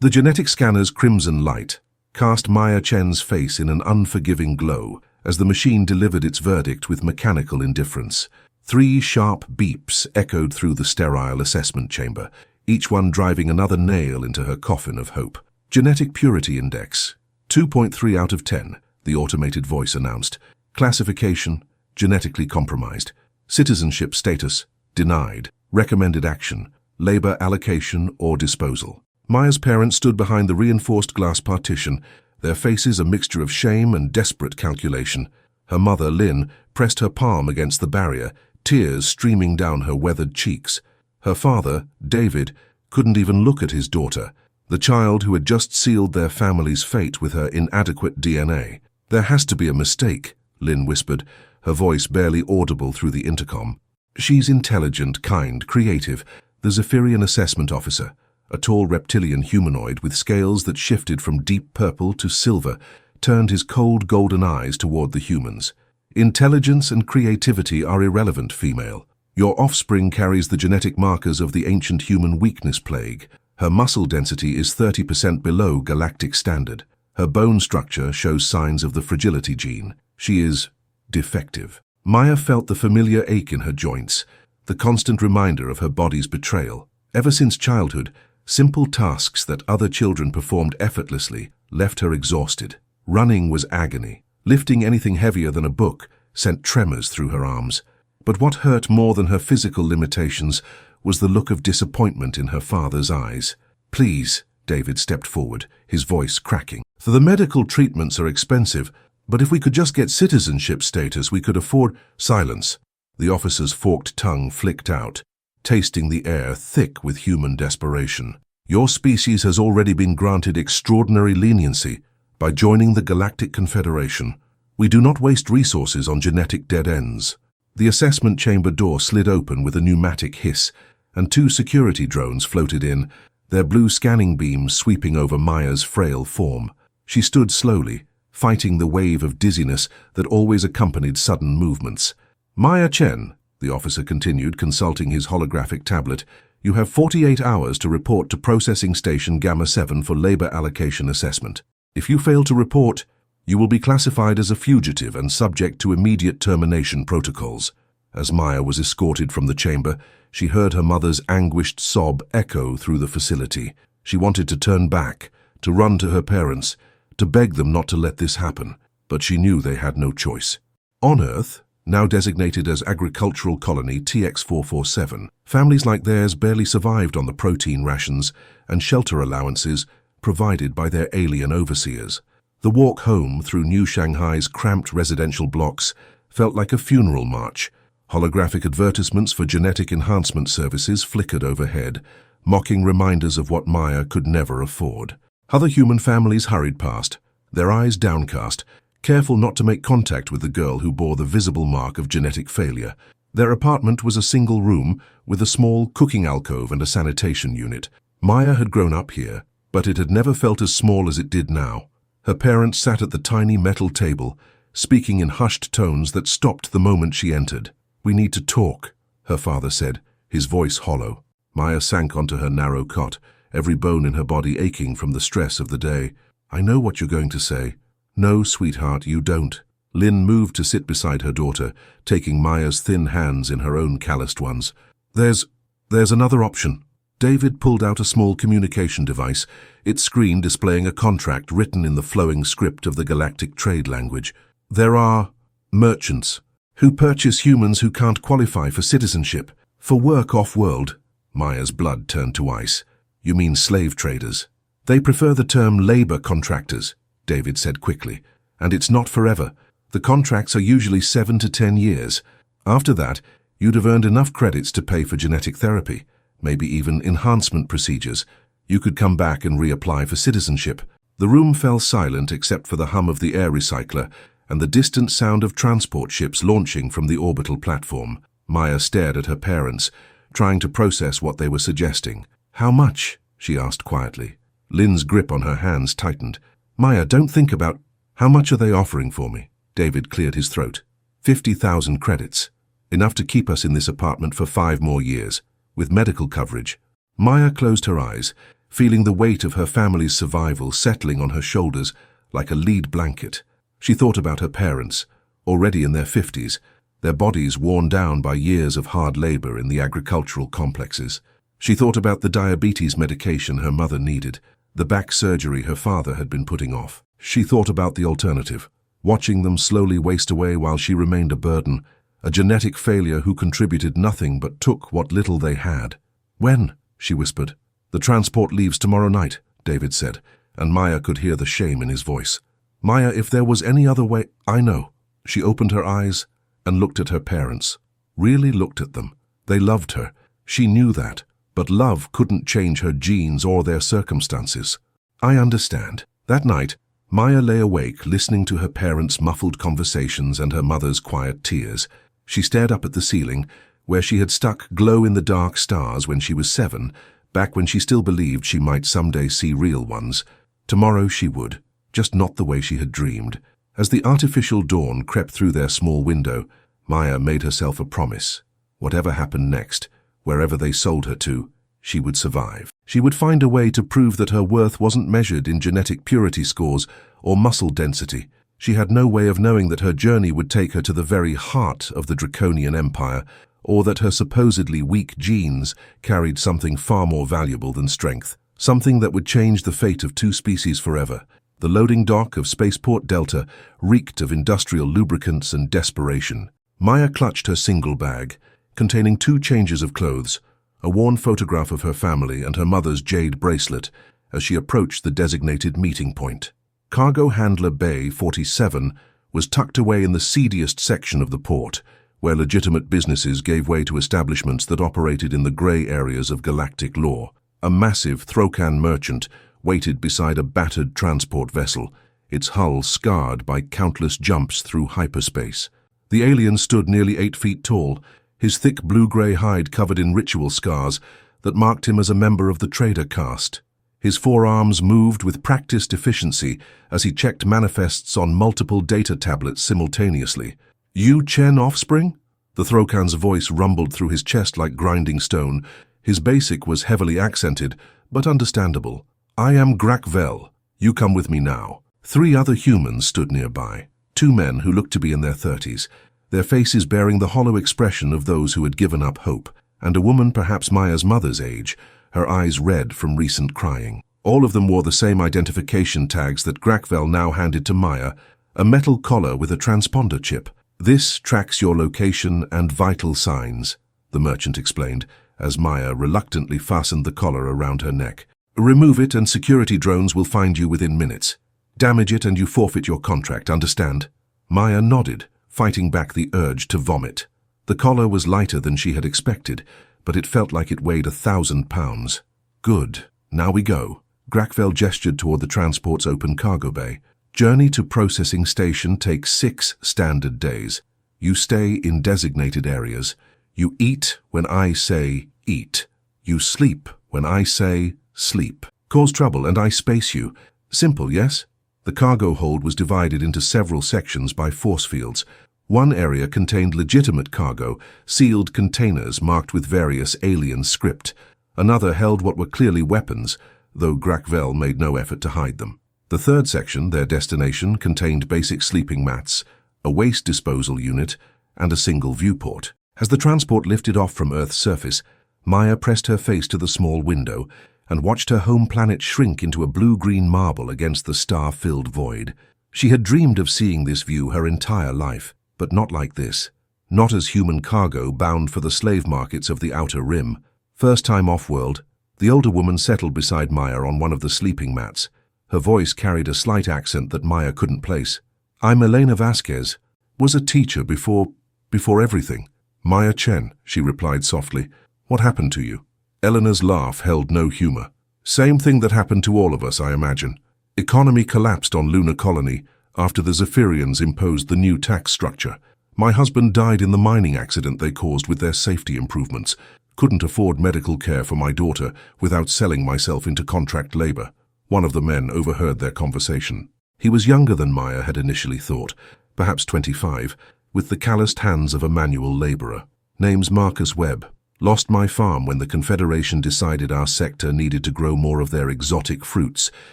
The genetic scanner's crimson light cast Chen's face in an unforgiving glow as the machine delivered its verdict with mechanical indifference. 3 sharp beeps echoed through the sterile assessment chamber, each one driving another nail into her coffin of hope. Genetic Purity Index, 2.3 out of 10, the automated voice announced. Classification, genetically compromised. Citizenship status, denied. Recommended action, labor allocation or disposal. Maya's parents stood behind the reinforced glass partition, their faces a mixture of shame and desperate calculation. Her mother, Lynn, pressed her palm against the barrier, tears streaming down her weathered cheeks. Her father, David, couldn't even look at his daughter, the child who had just sealed their family's fate with her inadequate DNA. "There has to be a mistake," Lynn whispered, her voice barely audible through the intercom. "She's intelligent, kind, creative," the Zephyrian assessment officer, a tall reptilian humanoid with scales that shifted from deep purple to silver, turned his cold golden eyes toward the humans. "Intelligence and creativity are irrelevant, female. Your offspring carries the genetic markers of the ancient human weakness plague. Her muscle density is 30% below galactic standard. Her bone structure shows signs of the fragility gene. She is defective." Maya felt the familiar ache in her joints, the constant reminder of her body's betrayal. Ever since childhood, simple tasks that other children performed effortlessly left her exhausted. Running was agony. Lifting anything heavier than a book sent tremors through her arms. But what hurt more than her physical limitations was the look of disappointment in her father's eyes. "Please," David stepped forward, his voice cracking. "The medical treatments are expensive, but if we could just get citizenship status, we could afford—" Silence. The officer's forked tongue flicked out, tasting the air thick with human desperation. "Your species has already been granted extraordinary leniency by joining the Galactic Confederation. We do not waste resources on genetic dead ends." The assessment chamber door slid open with a pneumatic hiss, and 2 security drones floated in, their blue scanning beams sweeping over Maya's frail form. She stood slowly, fighting the wave of dizziness that always accompanied sudden movements. "Maya Chen," the officer continued, consulting his holographic tablet, "you have 48 hours to report to Processing Station Gamma 7 for labor allocation assessment. If you fail to report, you will be classified as a fugitive and subject to immediate termination protocols." As Maya was escorted from the chamber, she heard her mother's anguished sob echo through the facility. She wanted to turn back, to run to her parents, to beg them not to let this happen, but she knew they had no choice. On Earth, now designated as Agricultural Colony TX-447, families like theirs barely survived on the protein rations and shelter allowances provided by their alien overseers. The walk home through New Shanghai's cramped residential blocks felt like a funeral march. Holographic advertisements for genetic enhancement services flickered overhead, mocking reminders of what Maya could never afford. Other human families hurried past, their eyes downcast, careful not to make contact with the girl who bore the visible mark of genetic failure. Their apartment was a single room with a small cooking alcove and a sanitation unit. Maya had grown up here, but it had never felt as small as it did now. Her parents sat at the tiny metal table, speaking in hushed tones that stopped the moment she entered. "We need to talk," her father said, his voice hollow. Maya sank onto her narrow cot, every bone in her body aching from the stress of the day. "I know what you're going to say." "No, sweetheart, you don't." Lynn moved to sit beside her daughter, taking Maya's thin hands in her own calloused ones. There's another option." David pulled out a small communication device, its screen displaying a contract written in the flowing script of the galactic trade language. "There are merchants who purchase humans who can't qualify for citizenship, for work off-world." Maya's blood turned to ice. "You mean slave traders?" "They prefer the term labor contractors," David said quickly. "And it's not forever. The contracts are usually 7 to 10 years. After that, you'd have earned enough credits to pay for genetic therapy, maybe even enhancement procedures. You could come back and reapply for citizenship." The room fell silent except for the hum of the air recycler and the distant sound of transport ships launching from the orbital platform. Maya stared at her parents, trying to process what they were suggesting. "How much?" she asked quietly. Lynn's grip on her hands tightened. "Maya, don't think about—" "How much are they offering for me?" David cleared his throat. 50,000 credits. Enough to keep us in this apartment for 5 more years, with medical coverage." Maya closed her eyes, feeling the weight of her family's survival settling on her shoulders like a lead blanket. She thought about her parents, already in their 50s, their bodies worn down by years of hard labor in the agricultural complexes. She thought about the diabetes medication her mother needed, the back surgery her father had been putting off. She thought about the alternative, watching them slowly waste away while she remained a burden, a genetic failure who contributed nothing but took what little they had. "When?" she whispered. "The transport leaves tomorrow night," David said, and Maya could hear the shame in his voice. "Maya, if there was any other way—" "I know." She opened her eyes and looked at her parents. Really looked at them. They loved her. She knew that. But love couldn't change her genes or their circumstances. "I understand." That night, Maya lay awake, listening to her parents' muffled conversations and her mother's quiet tears. She stared up at the ceiling, where she had stuck glow-in-the-dark stars when she was 7, back when she still believed she might someday see real ones. Tomorrow she would, just not the way she had dreamed. As the artificial dawn crept through their small window, Maya made herself a promise. Whatever happened next, wherever they sold her to, she would survive. She would find a way to prove that her worth wasn't measured in genetic purity scores or muscle density. She had no way of knowing that her journey would take her to the very heart of the Draconian Empire, or that her supposedly weak genes carried something far more valuable than strength, something that would change the fate of 2 species forever. The loading dock of Spaceport Delta reeked of industrial lubricants and desperation. Maya clutched her single bag, containing 2 changes of clothes, a worn photograph of her family and her mother's jade bracelet, as she approached the designated meeting point. Cargo Handler Bay 47 was tucked away in the seediest section of the port, where legitimate businesses gave way to establishments that operated in the grey areas of galactic law. A massive Throcan merchant waited beside a battered transport vessel, its hull scarred by countless jumps through hyperspace. The alien stood nearly 8 feet tall, his thick blue-grey hide covered in ritual scars that marked him as a member of the trader caste. His forearms moved with practiced efficiency as he checked manifests on multiple data tablets simultaneously. "You Chen offspring?" The Throcan's voice rumbled through his chest like grinding stone. His basic was heavily accented, but understandable. "I am Grakvel. You come with me now." 3 other humans stood nearby, 2 men who looked to be in their 30s, their faces bearing the hollow expression of those who had given up hope, and a woman perhaps Maya's mother's age, her eyes red from recent crying. All of them wore the same identification tags that Grakvel now handed to Maya, a metal collar with a transponder chip. "This tracks your location and vital signs," the merchant explained, as Maya reluctantly fastened the collar around her neck. "Remove it and security drones will find you within minutes. Damage it and you forfeit your contract, understand?" Maya nodded, fighting back the urge to vomit. The collar was lighter than she had expected, but it felt like it weighed 1,000 pounds. "Good. Now we go." Grakvel gestured toward the transport's open cargo bay. "Journey to processing station takes 6 standard days. You stay in designated areas. You eat when I say eat. You sleep when I say sleep. Cause trouble and I space you. Simple, yes?" The cargo hold was divided into several sections by force fields. One area contained legitimate cargo, sealed containers marked with various alien script. Another held what were clearly weapons, though Grakvel made no effort to hide them. The third section, their destination, contained basic sleeping mats, a waste disposal unit, and a single viewport. As the transport lifted off from Earth's surface, Maya pressed her face to the small window and watched her home planet shrink into a blue-green marble against the star-filled void. She had dreamed of seeing this view her entire life, but not like this. Not as human cargo bound for the slave markets of the Outer Rim. First time off-world, the older woman settled beside Maya on one of the sleeping mats. Her voice carried a slight accent that Maya couldn't place. "I'm Elena Vasquez. Was a teacher before everything." "Maya Chen," she replied softly. "What happened to you?" Eleanor's laugh held no humor. "Same thing that happened to all of us, I imagine. Economy collapsed on Lunar Colony after the Zephyrians imposed the new tax structure. My husband died in the mining accident they caused with their safety improvements. Couldn't afford medical care for my daughter without selling myself into contract labor." One of the men overheard their conversation. He was younger than Maya had initially thought, perhaps 25, with the calloused hands of a manual laborer. "Name's Marcus Webb. Lost my farm when the Confederation decided our sector needed to grow more of their exotic fruits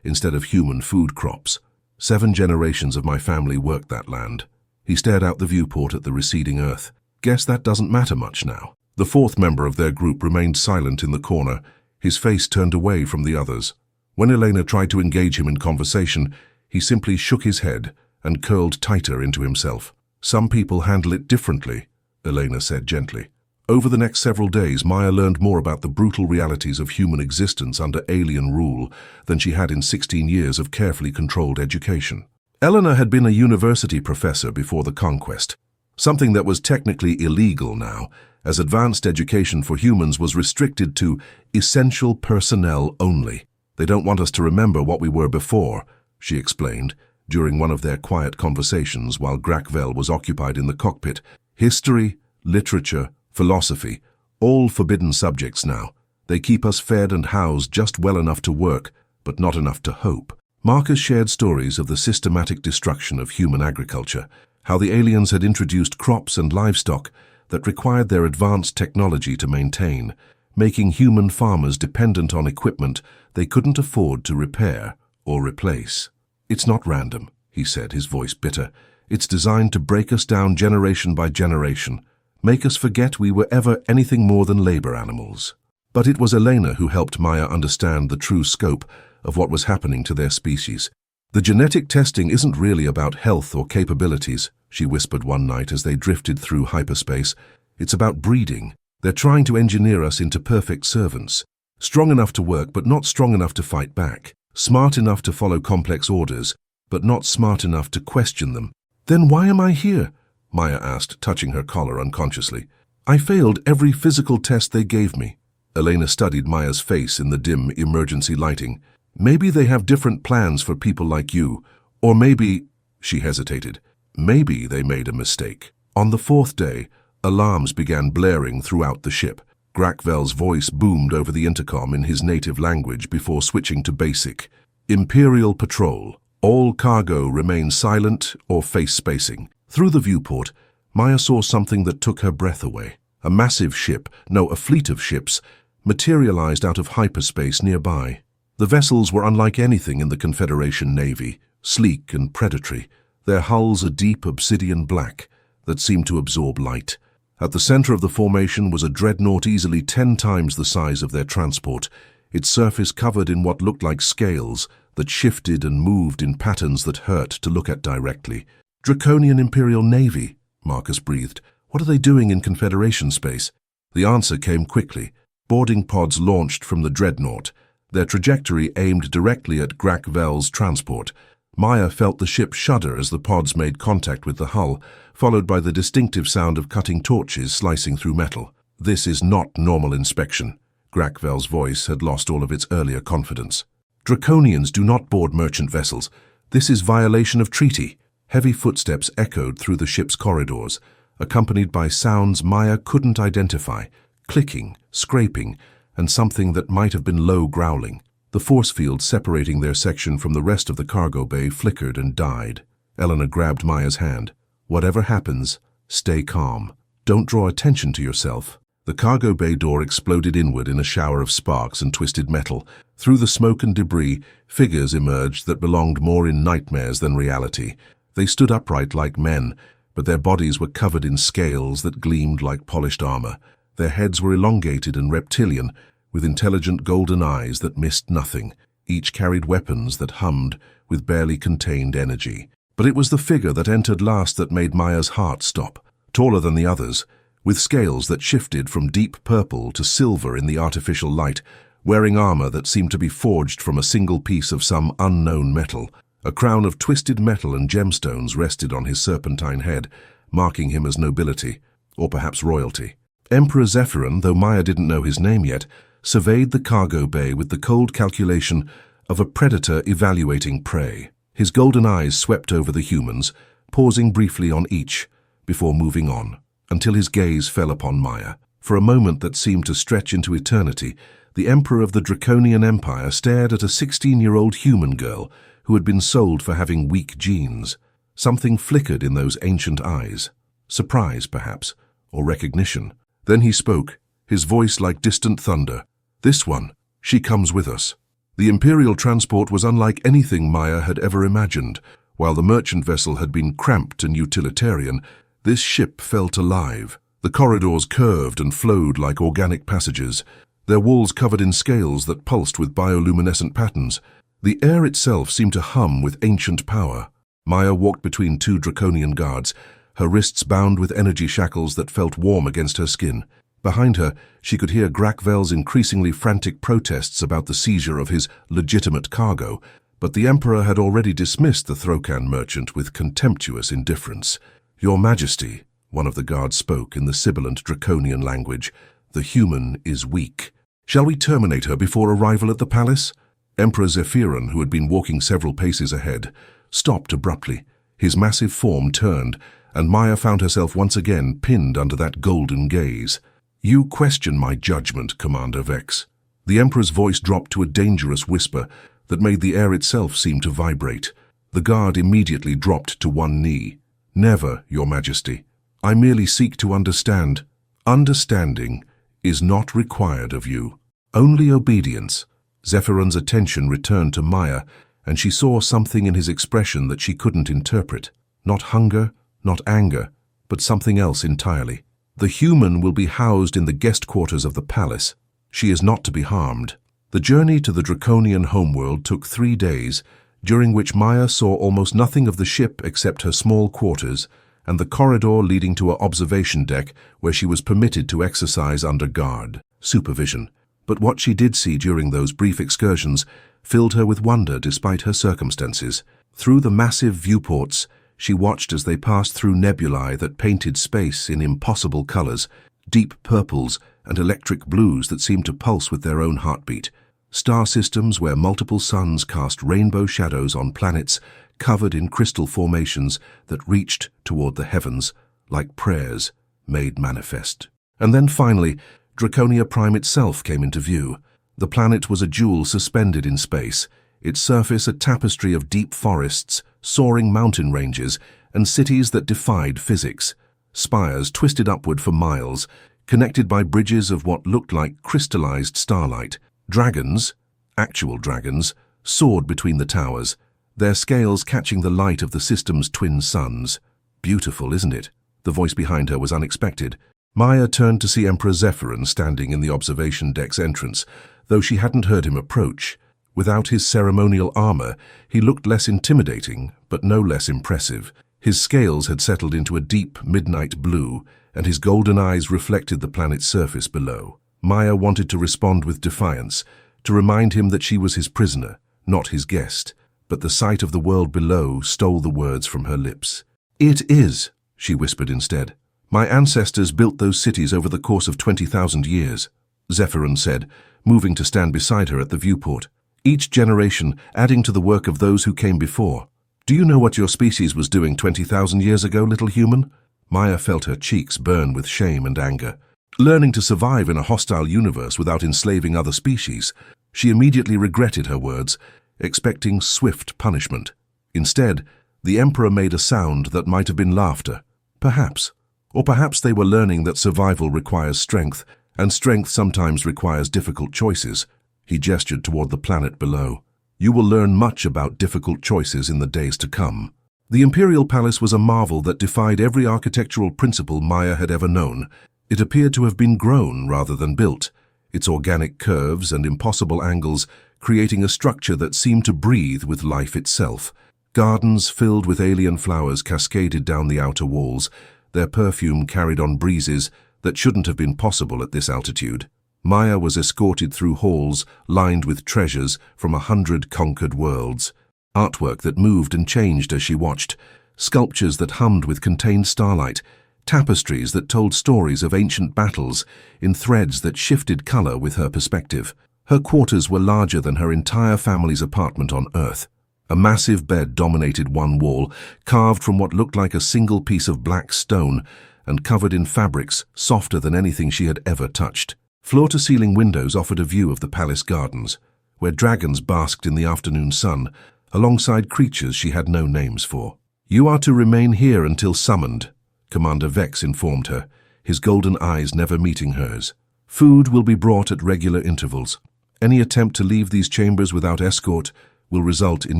instead of human food crops. 7 generations of my family worked that land. He stared out the viewport at the receding earth. Guess that doesn't matter much now. The 4th member of their group remained silent in the corner, his face turned away from the others. When Elena tried to engage him in conversation, he simply shook his head and curled tighter into himself. Some people handle it differently, Elena said gently. Over the next several days, Maya learned more about the brutal realities of human existence under alien rule than she had in 16 years of carefully controlled education. Elena had been a university professor before the conquest, something that was technically illegal now, as advanced education for humans was restricted to essential personnel only. They don't want us to remember what we were before, she explained, during one of their quiet conversations while Grakvel was occupied in the cockpit. History, literature, philosophy, all forbidden subjects now. They keep us fed and housed just well enough to work, but not enough to hope. Marcus shared stories of the systematic destruction of human agriculture, how the aliens had introduced crops and livestock that required their advanced technology to maintain, making human farmers dependent on equipment they couldn't afford to repair or replace. It's not random, he said, his voice bitter. It's designed to break us down generation by generation, make us forget we were ever anything more than labor animals. But it was Elena who helped Maya understand the true scope of what was happening to their species. The genetic testing isn't really about health or capabilities, she whispered one night as they drifted through hyperspace. It's about breeding. They're trying to engineer us into perfect servants, strong enough to work but not strong enough to fight back, smart enough to follow complex orders but not smart enough to question them. Then why am I here? Maya asked, touching her collar unconsciously. I failed every physical test they gave me. Elena studied Maya's face in the dim emergency lighting. Maybe they have different plans for people like you, or maybe, she hesitated, maybe they made a mistake. On the 4th day, alarms began blaring throughout the ship. Grakvel's voice boomed over the intercom in his native language before switching to basic. Imperial Patrol. All cargo remain silent or face spacing. Through the viewport, Maya saw something that took her breath away. A massive ship, no, a fleet of ships, materialized out of hyperspace nearby. The vessels were unlike anything in the Confederation Navy, sleek and predatory, their hulls a deep obsidian black that seemed to absorb light. At the center of the formation was a dreadnought easily 10 times the size of their transport, its surface covered in what looked like scales that shifted and moved in patterns that hurt to look at directly. Draconian Imperial Navy, Marcus breathed. What are they doing in Confederation space? The answer came quickly. Boarding pods launched from the dreadnought, their trajectory aimed directly at Grakvel's transport. Maya felt the ship shudder as the pods made contact with the hull, followed by the distinctive sound of cutting torches slicing through metal. This is not normal inspection. Grakvel's voice had lost all of its earlier confidence. Draconians do not board merchant vessels. This is violation of treaty. Heavy footsteps echoed through the ship's corridors, accompanied by sounds Maya couldn't identify, clicking, scraping, and something that might have been low growling. The force field separating their section from the rest of the cargo bay flickered and died. Elena grabbed Maya's hand. Whatever happens, stay calm. Don't draw attention to yourself. The cargo bay door exploded inward in a shower of sparks and twisted metal. Through the smoke and debris, figures emerged that belonged more in nightmares than reality. They stood upright like men, but their bodies were covered in scales that gleamed like polished armor. Their heads were elongated and reptilian, with intelligent golden eyes that missed nothing. Each carried weapons that hummed with barely contained energy. But it was the figure that entered last that made Maya's heart stop. Taller than the others, with scales that shifted from deep purple to silver in the artificial light, wearing armor that seemed to be forged from a single piece of some unknown metal. A crown of twisted metal and gemstones rested on his serpentine head, marking him as nobility, or perhaps royalty. Emperor Zephyron, though Maya didn't know his name yet, surveyed the cargo bay with the cold calculation of a predator evaluating prey. His golden eyes swept over the humans, pausing briefly on each, before moving on, until his gaze fell upon Maya. For a moment that seemed to stretch into eternity, the Emperor of the Draconian Empire stared at a 16-year-old human girl who had been sold for having weak genes. Something flickered in those ancient eyes. Surprise, perhaps, or recognition. Then he spoke, his voice like distant thunder. "This one, she comes with us." The Imperial transport was unlike anything Maya had ever imagined. While the merchant vessel had been cramped and utilitarian, this ship felt alive. The corridors curved and flowed like organic passages, their walls covered in scales that pulsed with bioluminescent patterns. The air itself seemed to hum with ancient power. Maya walked between two draconian guards, her wrists bound with energy shackles that felt warm against her skin. Behind her, she could hear Grakvel's increasingly frantic protests about the seizure of his legitimate cargo, but the Emperor had already dismissed the Throkan merchant with contemptuous indifference. "Your Majesty," one of the guards spoke in the sibilant draconian language, "the human is weak. Shall we terminate her before arrival at the palace?" Emperor Zephyron, who had been walking several paces ahead, stopped abruptly. His massive form turned, and Maya found herself once again pinned under that golden gaze. "You question my judgment, Commander Vex." The Emperor's voice dropped to a dangerous whisper that made the air itself seem to vibrate. The guard immediately dropped to one knee. "Never, Your Majesty. I merely seek to understand. Understanding is not required of you. Only obedience." Zephyron's attention returned to Maya, and she saw something in his expression that she couldn't interpret. Not hunger, not anger, but something else entirely. "The human will be housed in the guest quarters of the palace. She is not to be harmed." The journey to the draconian homeworld took 3 days, during which Maya saw almost nothing of the ship except her small quarters and the corridor leading to her observation deck where she was permitted to exercise under guard supervision. But what she did see during those brief excursions filled her with wonder despite her circumstances. Through the massive viewports, she watched as they passed through nebulae that painted space in impossible colors, deep purples and electric blues that seemed to pulse with their own heartbeat. Star systems where multiple suns cast rainbow shadows on planets covered in crystal formations that reached toward the heavens like prayers made manifest. And then finally, Draconia Prime itself came into view. The planet was a jewel suspended in space, its surface a tapestry of deep forests, soaring mountain ranges, and cities that defied physics. Spires twisted upward for miles, connected by bridges of what looked like crystallized starlight. Dragons, actual dragons, soared between the towers, their scales catching the light of the system's twin suns. "Beautiful, isn't it?" The voice behind her was unexpected. Maya turned to see Emperor Zephyron standing in the observation deck's entrance, though she hadn't heard him approach. Without his ceremonial armor, he looked less intimidating, but no less impressive. His scales had settled into a deep midnight blue, and his golden eyes reflected the planet's surface below. Maya wanted to respond with defiance, to remind him that she was his prisoner, not his guest, but the sight of the world below stole the words from her lips. "It is," she whispered instead. "My ancestors built those cities over the course of 20,000 years, Zephyron said, moving to stand beside her at the viewport. "Each generation adding to the work of those who came before. Do you know what your species was doing 20,000 years ago, little human?" Maya felt her cheeks burn with shame and anger. Learning to survive in a hostile universe without enslaving other species, she immediately regretted her words, expecting swift punishment. Instead, the Emperor made a sound that might have been laughter. Perhaps. Or perhaps they were learning that survival requires strength, and strength sometimes requires difficult choices. He gestured toward the planet below. "You will learn much about difficult choices in the days to come." The Imperial Palace was a marvel that defied every architectural principle Maya had ever known. It appeared to have been grown rather than built, its organic curves and impossible angles creating a structure that seemed to breathe with life itself. Gardens filled with alien flowers cascaded down the outer walls, their perfume carried on breezes that shouldn't have been possible at this altitude. Maya was escorted through halls lined with treasures from 100 conquered worlds. Artwork that moved and changed as she watched, sculptures that hummed with contained starlight, tapestries that told stories of ancient battles in threads that shifted color with her perspective. Her quarters were larger than her entire family's apartment on Earth. A massive bed dominated one wall, carved from what looked like a single piece of black stone and covered in fabrics softer than anything she had ever touched. Floor-to-ceiling windows offered a view of the palace gardens, where dragons basked in the afternoon sun, alongside creatures she had no names for. "You are to remain here until summoned," Commander Vex informed her, his golden eyes never meeting hers. Food will be brought at regular intervals. Any attempt to leave these chambers without escort will result in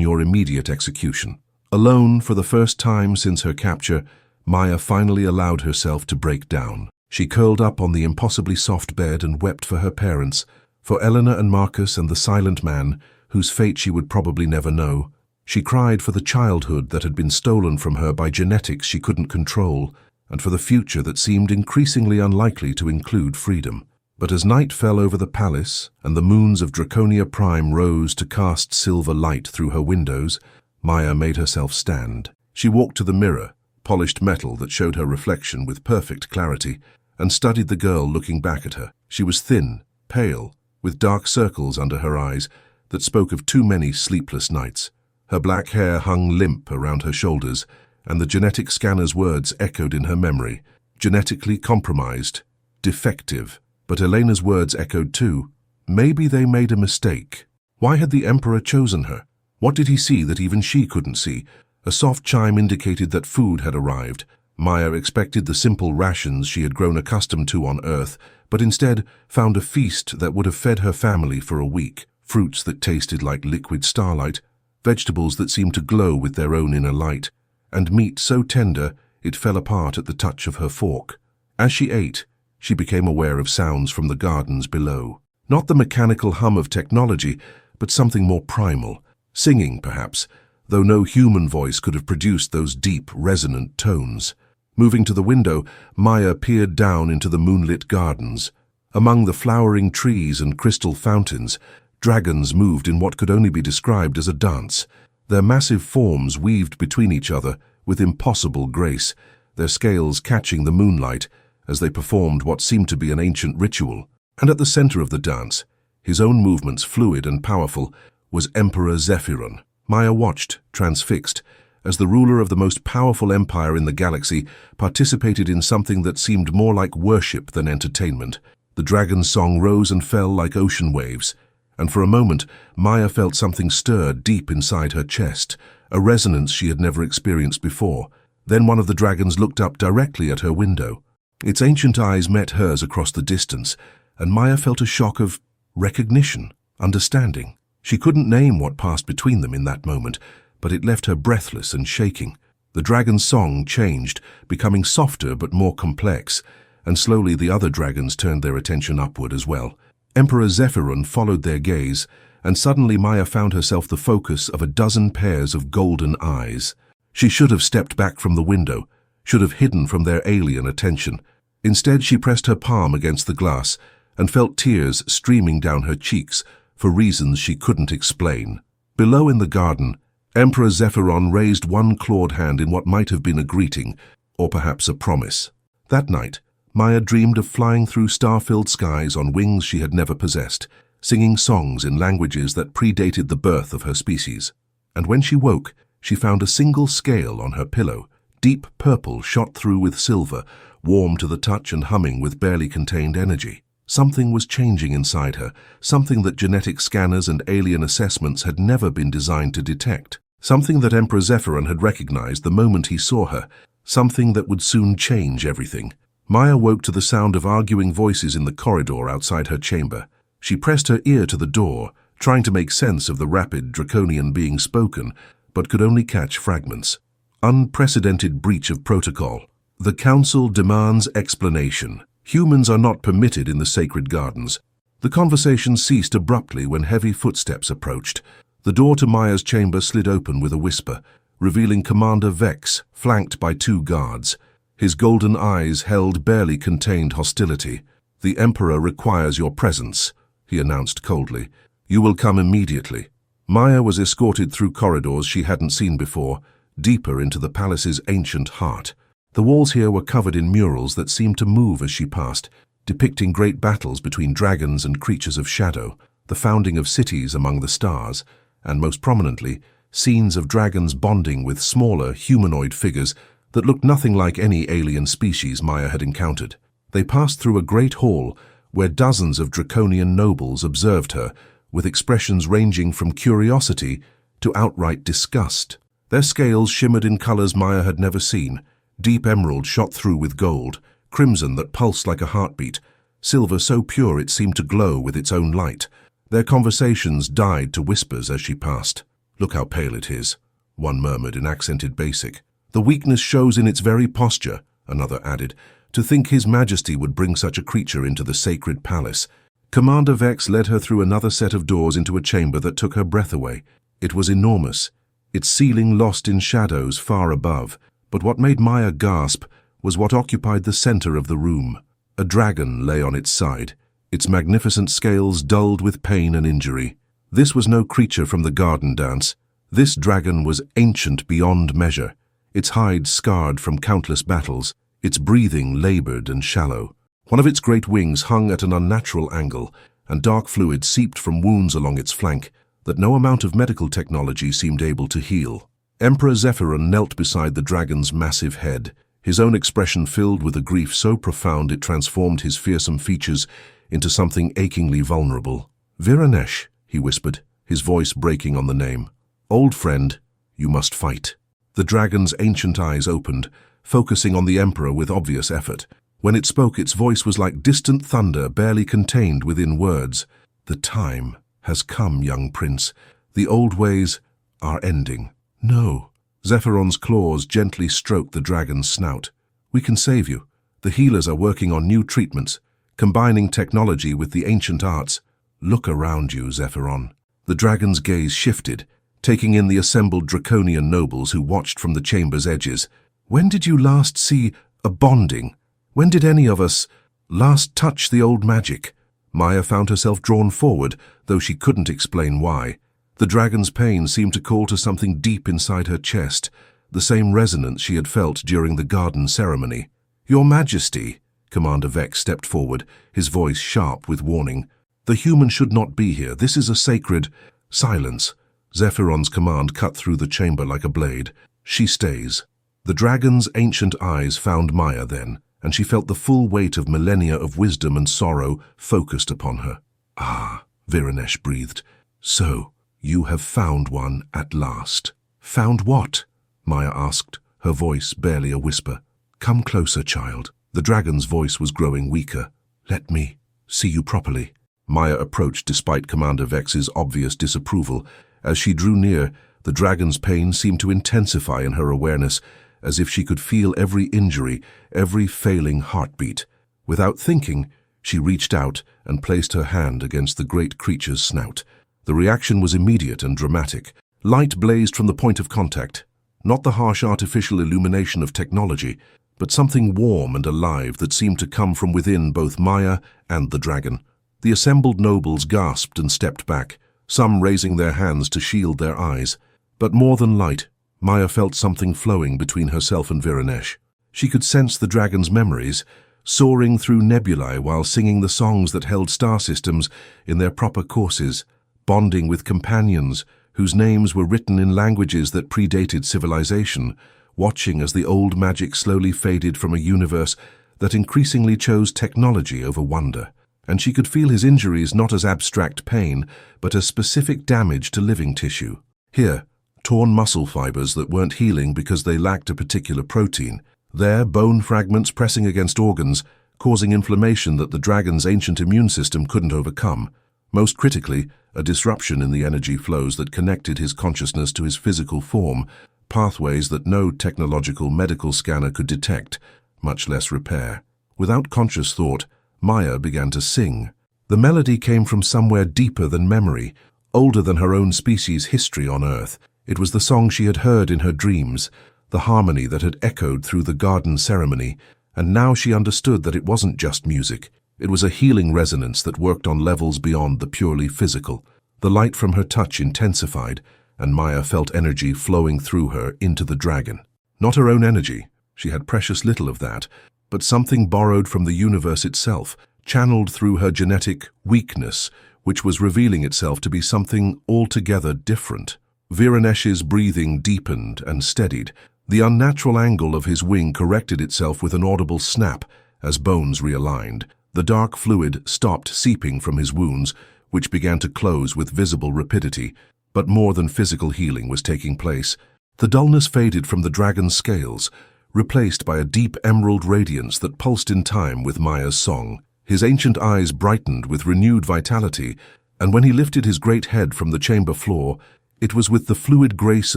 your immediate execution. Alone for the first time since her capture, Maya finally allowed herself to break down. She curled up on the impossibly soft bed and wept for her parents, for Eleanor and Marcus and the silent man, whose fate she would probably never know. She cried for the childhood that had been stolen from her by genetics she couldn't control, and for the future that seemed increasingly unlikely to include freedom. But as night fell over the palace, and the moons of Draconia Prime rose to cast silver light through her windows, Maya made herself stand. She walked to the mirror, polished metal that showed her reflection with perfect clarity, and studied the girl looking back at her. She was thin, pale, with dark circles under her eyes that spoke of too many sleepless nights. Her black hair hung limp around her shoulders, and the genetic scanner's words echoed in her memory. Genetically compromised, defective. But Elena's words echoed too. Maybe they made a mistake. Why had the Emperor chosen her? What did he see that even she couldn't see? A soft chime indicated that food had arrived. Maya expected the simple rations she had grown accustomed to on Earth, but instead found a feast that would have fed her family for a week. Fruits that tasted like liquid starlight, vegetables that seemed to glow with their own inner light, and meat so tender it fell apart at the touch of her fork. As she ate, she became aware of sounds from the gardens below. Not the mechanical hum of technology, but something more primal. Singing, perhaps, though no human voice could have produced those deep, resonant tones. Moving to the window, Maya peered down into the moonlit gardens. Among the flowering trees and crystal fountains, dragons moved in what could only be described as a dance. Their massive forms weaved between each other with impossible grace, their scales catching the moonlight as they performed what seemed to be an ancient ritual. And at the center of the dance, his own movements fluid and powerful, was Emperor Zephyron. Maya watched, transfixed, as the ruler of the most powerful empire in the galaxy participated in something that seemed more like worship than entertainment. The dragon's song rose and fell like ocean waves, and for a moment Maya felt something stir deep inside her chest, a resonance she had never experienced before. Then one of the dragons looked up directly at her window. Its ancient eyes met hers across the distance, and Maya felt a shock of recognition, understanding. She couldn't name what passed between them in that moment, but it left her breathless and shaking. The dragon's song changed, becoming softer but more complex, and slowly the other dragons turned their attention upward as well. Emperor Zephyron followed their gaze, and suddenly Maya found herself the focus of a dozen pairs of golden eyes. She should have stepped back from the window, should have hidden from their alien attention. Instead, she pressed her palm against the glass and felt tears streaming down her cheeks for reasons she couldn't explain. Below in the garden, Emperor Zephyron raised one clawed hand in what might have been a greeting, or perhaps a promise. That night, Maya dreamed of flying through star-filled skies on wings she had never possessed, singing songs in languages that predated the birth of her species. And when she woke, she found a single scale on her pillow, deep purple shot through with silver, warm to the touch and humming with barely contained energy. Something was changing inside her, something that genetic scanners and alien assessments had never been designed to detect. Something that Emperor Zephyron had recognized the moment he saw her, something that would soon change everything. Maya woke to the sound of arguing voices in the corridor outside her chamber. She pressed her ear to the door, trying to make sense of the rapid Draconian being spoken, but could only catch fragments. Unprecedented breach of protocol. The Council demands explanation. Humans are not permitted in the sacred gardens. The conversation ceased abruptly when heavy footsteps approached. The door to Maya's chamber slid open with a whisper, revealing Commander Vex, flanked by two guards. His golden eyes held barely contained hostility. "The Emperor requires your presence," he announced coldly. "You will come immediately." Maya was escorted through corridors she hadn't seen before, deeper into the palace's ancient heart. The walls here were covered in murals that seemed to move as she passed, depicting great battles between dragons and creatures of shadow, the founding of cities among the stars, and most prominently, scenes of dragons bonding with smaller humanoid figures that looked nothing like any alien species Maya had encountered. They passed through a great hall where dozens of draconian nobles observed her, with expressions ranging from curiosity to outright disgust. Their scales shimmered in colors Maya had never seen, deep emerald shot through with gold, crimson that pulsed like a heartbeat, silver so pure it seemed to glow with its own light. Their conversations died to whispers as she passed. "Look how pale it is," one murmured in accented basic. "The weakness shows in its very posture," another added. "To think His Majesty would bring such a creature into the sacred palace." Commander Vex led her through another set of doors into a chamber that took her breath away. It was enormous, its ceiling lost in shadows far above. But what made Maya gasp was what occupied the center of the room. A dragon lay on its side, its magnificent scales dulled with pain and injury. This was no creature from the garden dance. This dragon was ancient beyond measure, its hide scarred from countless battles, its breathing labored and shallow. One of its great wings hung at an unnatural angle, and dark fluid seeped from wounds along its flank that no amount of medical technology seemed able to heal. Emperor Zephyron knelt beside the dragon's massive head, his own expression filled with a grief so profound it transformed his fearsome features into something achingly vulnerable. "Viranesh," he whispered, his voice breaking on the name. "Old friend, you must fight." The dragon's ancient eyes opened, focusing on the emperor with obvious effort. When it spoke, its voice was like distant thunder, barely contained within words. "The time has come, young prince. The old ways are ending." "No." Zephyron's claws gently stroked the dragon's snout. "We can save you. The healers are working on new treatments, combining technology with the ancient arts. Look around you, Zephyron." The dragon's gaze shifted, taking in the assembled draconian nobles who watched from the chamber's edges. "When did you last see a bonding? When did any of us last touch the old magic?" Maya found herself drawn forward, though she couldn't explain why. The dragon's pain seemed to call to something deep inside her chest, the same resonance she had felt during the garden ceremony. "Your Majesty," Commander Vex stepped forward, his voice sharp with warning. "The human should not be here. This is a sacred—" "Silence." Zephyron's command cut through the chamber like a blade. "She stays." The dragon's ancient eyes found Maya then, and she felt the full weight of millennia of wisdom and sorrow focused upon her. "Ah," Viranesh breathed. "So, you have found one at last." "Found what?" Maya asked, her voice barely a whisper. "Come closer, child." The dragon's voice was growing weaker. "Let me see you properly." Maya approached despite Commander Vex's obvious disapproval. As she drew near, the dragon's pain seemed to intensify in her awareness, as if she could feel every injury, every failing heartbeat. Without thinking, she reached out and placed her hand against the great creature's snout. The reaction was immediate and dramatic. Light blazed from the point of contact, not the harsh artificial illumination of technology, but something warm and alive that seemed to come from within both Maya and the dragon. The assembled nobles gasped and stepped back, some raising their hands to shield their eyes. But more than light, Maya felt something flowing between herself and Viranesh. She could sense the dragon's memories, soaring through nebulae while singing the songs that held star systems in their proper courses, bonding with companions whose names were written in languages that predated civilization, watching as the old magic slowly faded from a universe that increasingly chose technology over wonder. And she could feel his injuries not as abstract pain, but as specific damage to living tissue. Here, torn muscle fibers that weren't healing because they lacked a particular protein. There, bone fragments pressing against organs, causing inflammation that the dragon's ancient immune system couldn't overcome. Most critically, a disruption in the energy flows that connected his consciousness to his physical form, pathways that no technological medical scanner could detect, much less repair. Without conscious thought, Maya began to sing. The melody came from somewhere deeper than memory, older than her own species' history on Earth. It was the song she had heard in her dreams, the harmony that had echoed through the garden ceremony, and now she understood that it wasn't just music. It was a healing resonance that worked on levels beyond the purely physical. The light from her touch intensified, and Maya felt energy flowing through her into the dragon. Not her own energy, she had precious little of that, but something borrowed from the universe itself, channeled through her genetic weakness, which was revealing itself to be something altogether different. Viranesh's breathing deepened and steadied. The unnatural angle of his wing corrected itself with an audible snap as bones realigned. The dark fluid stopped seeping from his wounds, which began to close with visible rapidity. But more than physical healing was taking place. The dullness faded from the dragon's scales, replaced by a deep emerald radiance that pulsed in time with Maya's song. His ancient eyes brightened with renewed vitality, and when he lifted his great head from the chamber floor, it was with the fluid grace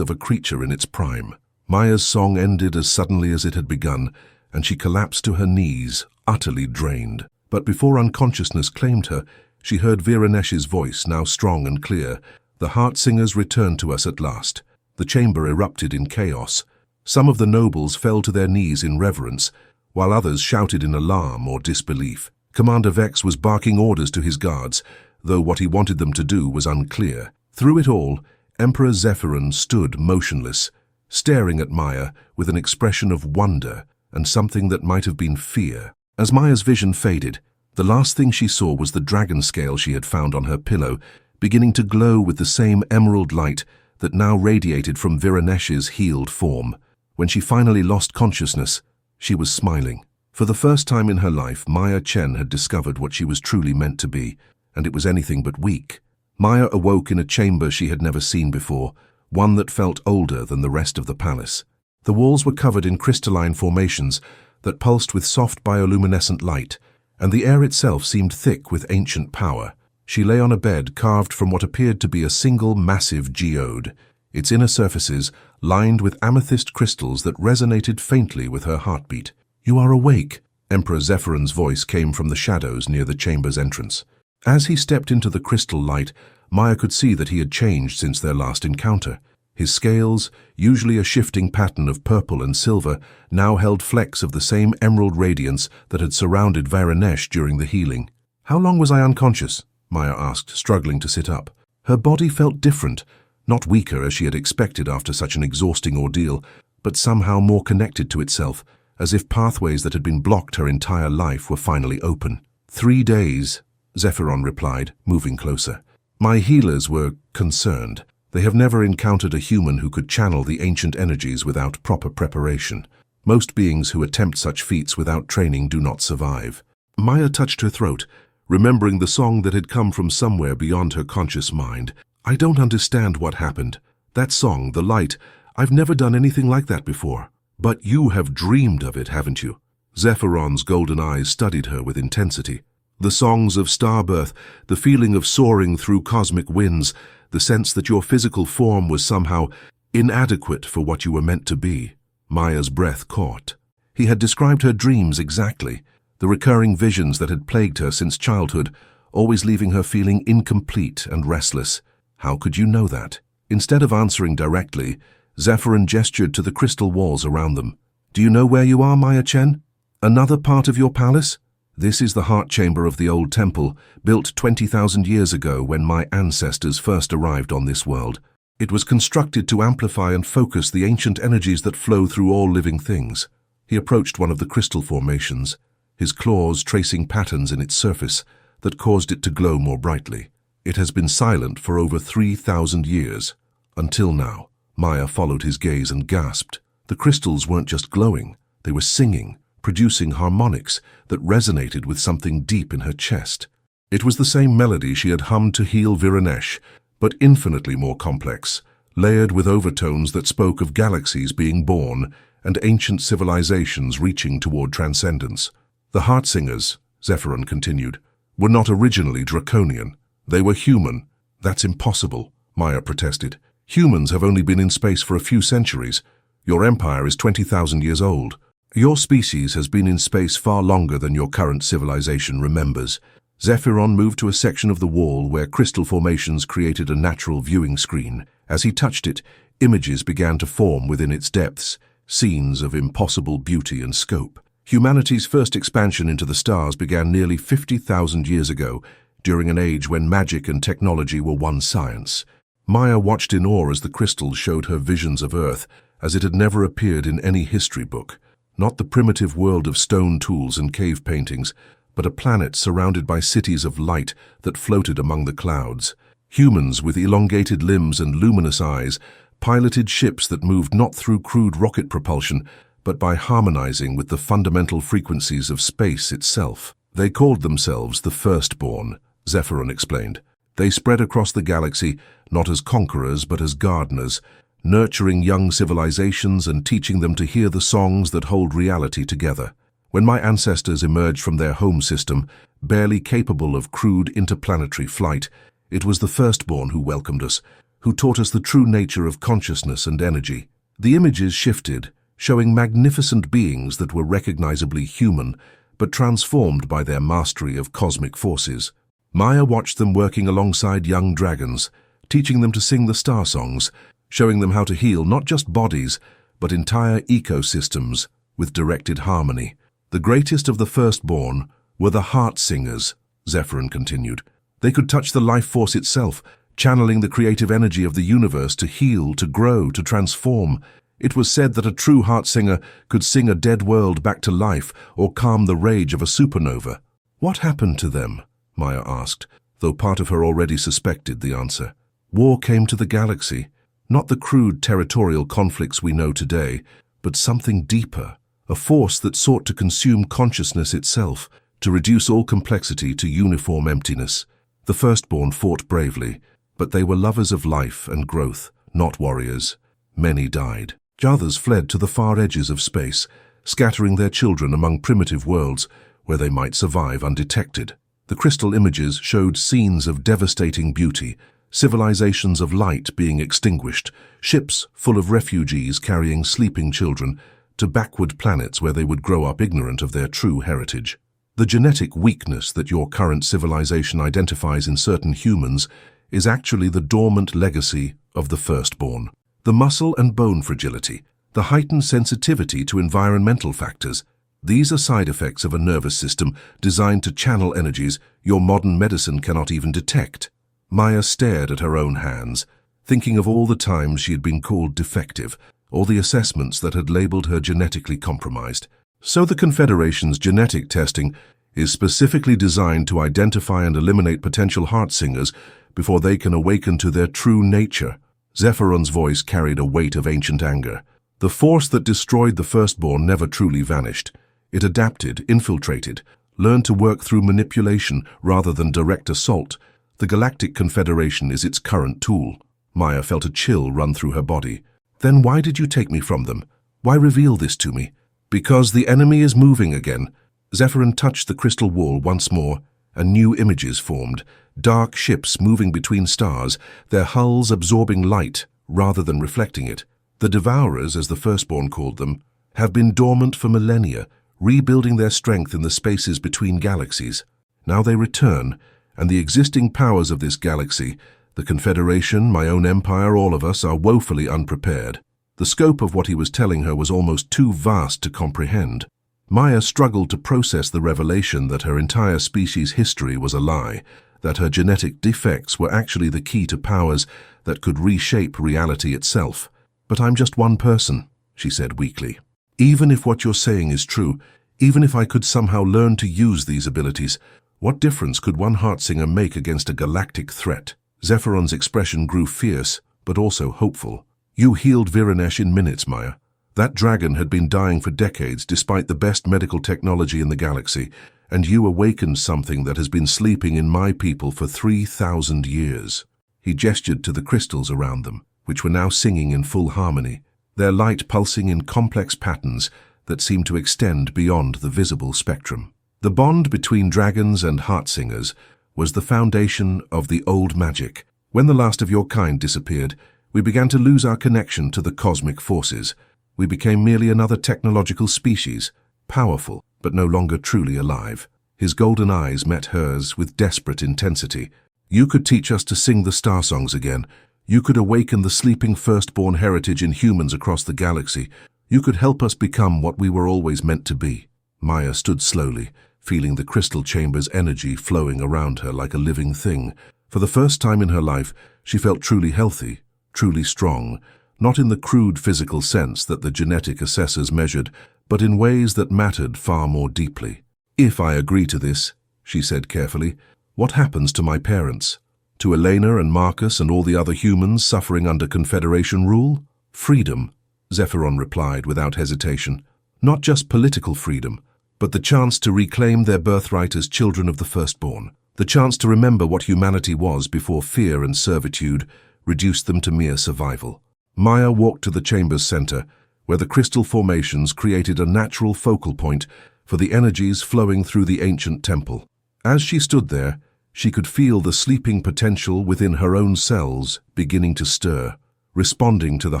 of a creature in its prime. Maya's song ended as suddenly as it had begun, and she collapsed to her knees, utterly drained. But before unconsciousness claimed her, she heard Viranesh's voice, now strong and clear. "The heart singers returned to us at last." The chamber erupted in chaos. Some of the nobles fell to their knees in reverence, while others shouted in alarm or disbelief. Commander Vex was barking orders to his guards, though what he wanted them to do was unclear. Through it all, Emperor Zephyron stood motionless, staring at Maya with an expression of wonder and something that might have been fear. As Maya's vision faded, the last thing she saw was the dragon scale she had found on her pillow, beginning to glow with the same emerald light that now radiated from Viranesh's healed form. When she finally lost consciousness, she was smiling. For the first time in her life, Maya Chen had discovered what she was truly meant to be, and it was anything but weak. Maya awoke in a chamber she had never seen before, one that felt older than the rest of the palace. The walls were covered in crystalline formations that pulsed with soft bioluminescent light, and the air itself seemed thick with ancient power. She lay on a bed carved from what appeared to be a single massive geode, its inner surfaces lined with amethyst crystals that resonated faintly with her heartbeat. "You are awake," Emperor Zephyron's voice came from the shadows near the chamber's entrance. As he stepped into the crystal light, Maya could see that he had changed since their last encounter. His scales, usually a shifting pattern of purple and silver, now held flecks of the same emerald radiance that had surrounded Viranesh during the healing. "How long was I unconscious?" Maya asked, struggling to sit up. Her body felt different, not weaker as she had expected after such an exhausting ordeal, but somehow more connected to itself, as if pathways that had been blocked her entire life were finally open. 3 days, Zephyron replied, moving closer. "My healers were concerned. They have never encountered a human who could channel the ancient energies without proper preparation. Most beings who attempt such feats without training do not survive." Maya touched her throat, remembering the song that had come from somewhere beyond her conscious mind. "I don't understand what happened. That song, the light, I've never done anything like that before." "But you have dreamed of it, haven't you?" Zephyron's golden eyes studied her with intensity. "The songs of starbirth, the feeling of soaring through cosmic winds, the sense that your physical form was somehow inadequate for what you were meant to be." Maya's breath caught. He had described her dreams exactly, the recurring visions that had plagued her since childhood, always leaving her feeling incomplete and restless. How could you know that? Instead of answering directly, Zephyron gestured to the crystal walls around them. "Do you know where you are, Maya Chen? Another part of your palace? This is the heart chamber of the old temple, built 20,000 years ago when my ancestors first arrived on this world. It was constructed to amplify and focus the ancient energies that flow through all living things." He approached one of the crystal formations, his claws tracing patterns in its surface that caused it to glow more brightly. "It has been silent for over 3,000 years. Until now." Maya followed his gaze and gasped. The crystals weren't just glowing, they were singing, producing harmonics that resonated with something deep in her chest. It was the same melody she had hummed to heal Viranesh, but infinitely more complex, layered with overtones that spoke of galaxies being born and ancient civilizations reaching toward transcendence. "The heart singers," Zephyron continued, "were not originally draconian. They were human." "That's impossible," Maya protested. "Humans have only been in space for a few centuries. Your empire is 20,000 years old. Your species has been in space far longer than your current civilization remembers." Zephyron moved to a section of the wall where crystal formations created a natural viewing screen. As he touched it, images began to form within its depths, scenes of impossible beauty and scope. Humanity's first expansion into the stars began nearly 50,000 years ago, during an age when magic and technology were one science. Maya watched in awe as the crystals showed her visions of Earth as it had never appeared in any history book. Not the primitive world of stone tools and cave paintings, but a planet surrounded by cities of light that floated among the clouds. Humans with elongated limbs and luminous eyes piloted ships that moved not through crude rocket propulsion, but by harmonizing with the fundamental frequencies of space itself. They called themselves the Firstborn, Zephyron explained. They spread across the galaxy, not as conquerors but as gardeners, nurturing young civilizations and teaching them to hear the songs that hold reality together. When my ancestors emerged from their home system, barely capable of crude interplanetary flight, it was the Firstborn who welcomed us, who taught us the true nature of consciousness and energy. The images shifted, showing magnificent beings that were recognizably human, but transformed by their mastery of cosmic forces. Maya watched them working alongside young dragons, teaching them to sing the star songs, showing them how to heal not just bodies, but entire ecosystems with directed harmony. The greatest of the Firstborn were the heart singers, Zephyron continued. They could touch the life force itself, channeling the creative energy of the universe to heal, to grow, to transform. It was said that a true heart singer could sing a dead world back to life or calm the rage of a supernova. What happened to them? Maya asked, though part of her already suspected the answer. War came to the galaxy, not the crude territorial conflicts we know today, but something deeper, a force that sought to consume consciousness itself, to reduce all complexity to uniform emptiness. The Firstborn fought bravely, but they were lovers of life and growth, not warriors. Many died. Others fled to the far edges of space, scattering their children among primitive worlds where they might survive undetected. The crystal images showed scenes of devastating beauty, civilizations of light being extinguished, ships full of refugees carrying sleeping children to backward planets where they would grow up ignorant of their true heritage. The genetic weakness that your current civilization identifies in certain humans is actually the dormant legacy of the Firstborn. The muscle and bone fragility, the heightened sensitivity to environmental factors, these are side effects of a nervous system designed to channel energies your modern medicine cannot even detect. Maya stared at her own hands, thinking of all the times she had been called defective, or the assessments that had labeled her genetically compromised. So the Confederation's genetic testing is specifically designed to identify and eliminate potential heart singers before they can awaken to their true nature. Zephyron's voice carried a weight of ancient anger. The force that destroyed the Firstborn never truly vanished. It adapted, infiltrated, learned to work through manipulation rather than direct assault. The Galactic Confederation is its current tool. Maya felt a chill run through her body. Then why did you take me from them? Why reveal this to me? Because the enemy is moving again. Zephyron touched the crystal wall once more, and new images formed. Dark ships moving between stars, their hulls absorbing light rather than reflecting it. The Devourers, as the Firstborn called them, have been dormant for millennia, rebuilding their strength in the spaces between galaxies. Now they return, and the existing powers of this galaxy, the Confederation, my own empire, all of us, are woefully unprepared. The scope of what he was telling her was almost too vast to comprehend. Maya struggled to process the revelation that her entire species' history was a lie, that her genetic defects were actually the key to powers that could reshape reality itself. But I'm just one person, she said weakly. Even if what you're saying is true, even if I could somehow learn to use these abilities, what difference could one heartsinger make against a galactic threat? Zephyron's expression grew fierce, but also hopeful. You healed Viranesh in minutes, Maya. That dragon had been dying for decades despite the best medical technology in the galaxy, and you awakened something that has been sleeping in my people for 3,000 years. He gestured to the crystals around them, which were now singing in full harmony, their light pulsing in complex patterns that seemed to extend beyond the visible spectrum. The bond between dragons and heartsingers was the foundation of the old magic. When the last of your kind disappeared, we began to lose our connection to the cosmic forces. We became merely another technological species, powerful, but no longer truly alive. His golden eyes met hers with desperate intensity. You could teach us to sing the star songs again. You could awaken the sleeping Firstborn heritage in humans across the galaxy. You could help us become what we were always meant to be. Maya stood slowly, feeling the crystal chamber's energy flowing around her like a living thing. For the first time in her life, she felt truly healthy, truly strong, not in the crude physical sense that the genetic assessors measured, but in ways that mattered far more deeply. If I agree to this, she said carefully, what happens to my parents? To Elena and Marcus and all the other humans suffering under Confederation rule? Freedom, Zephyron replied without hesitation. Not just political freedom, but the chance to reclaim their birthright as children of the Firstborn. The chance to remember what humanity was before fear and servitude reduced them to mere survival. Maya walked to the chamber's center, where the crystal formations created a natural focal point for the energies flowing through the ancient temple. As she stood there, she could feel the sleeping potential within her own cells beginning to stir, responding to the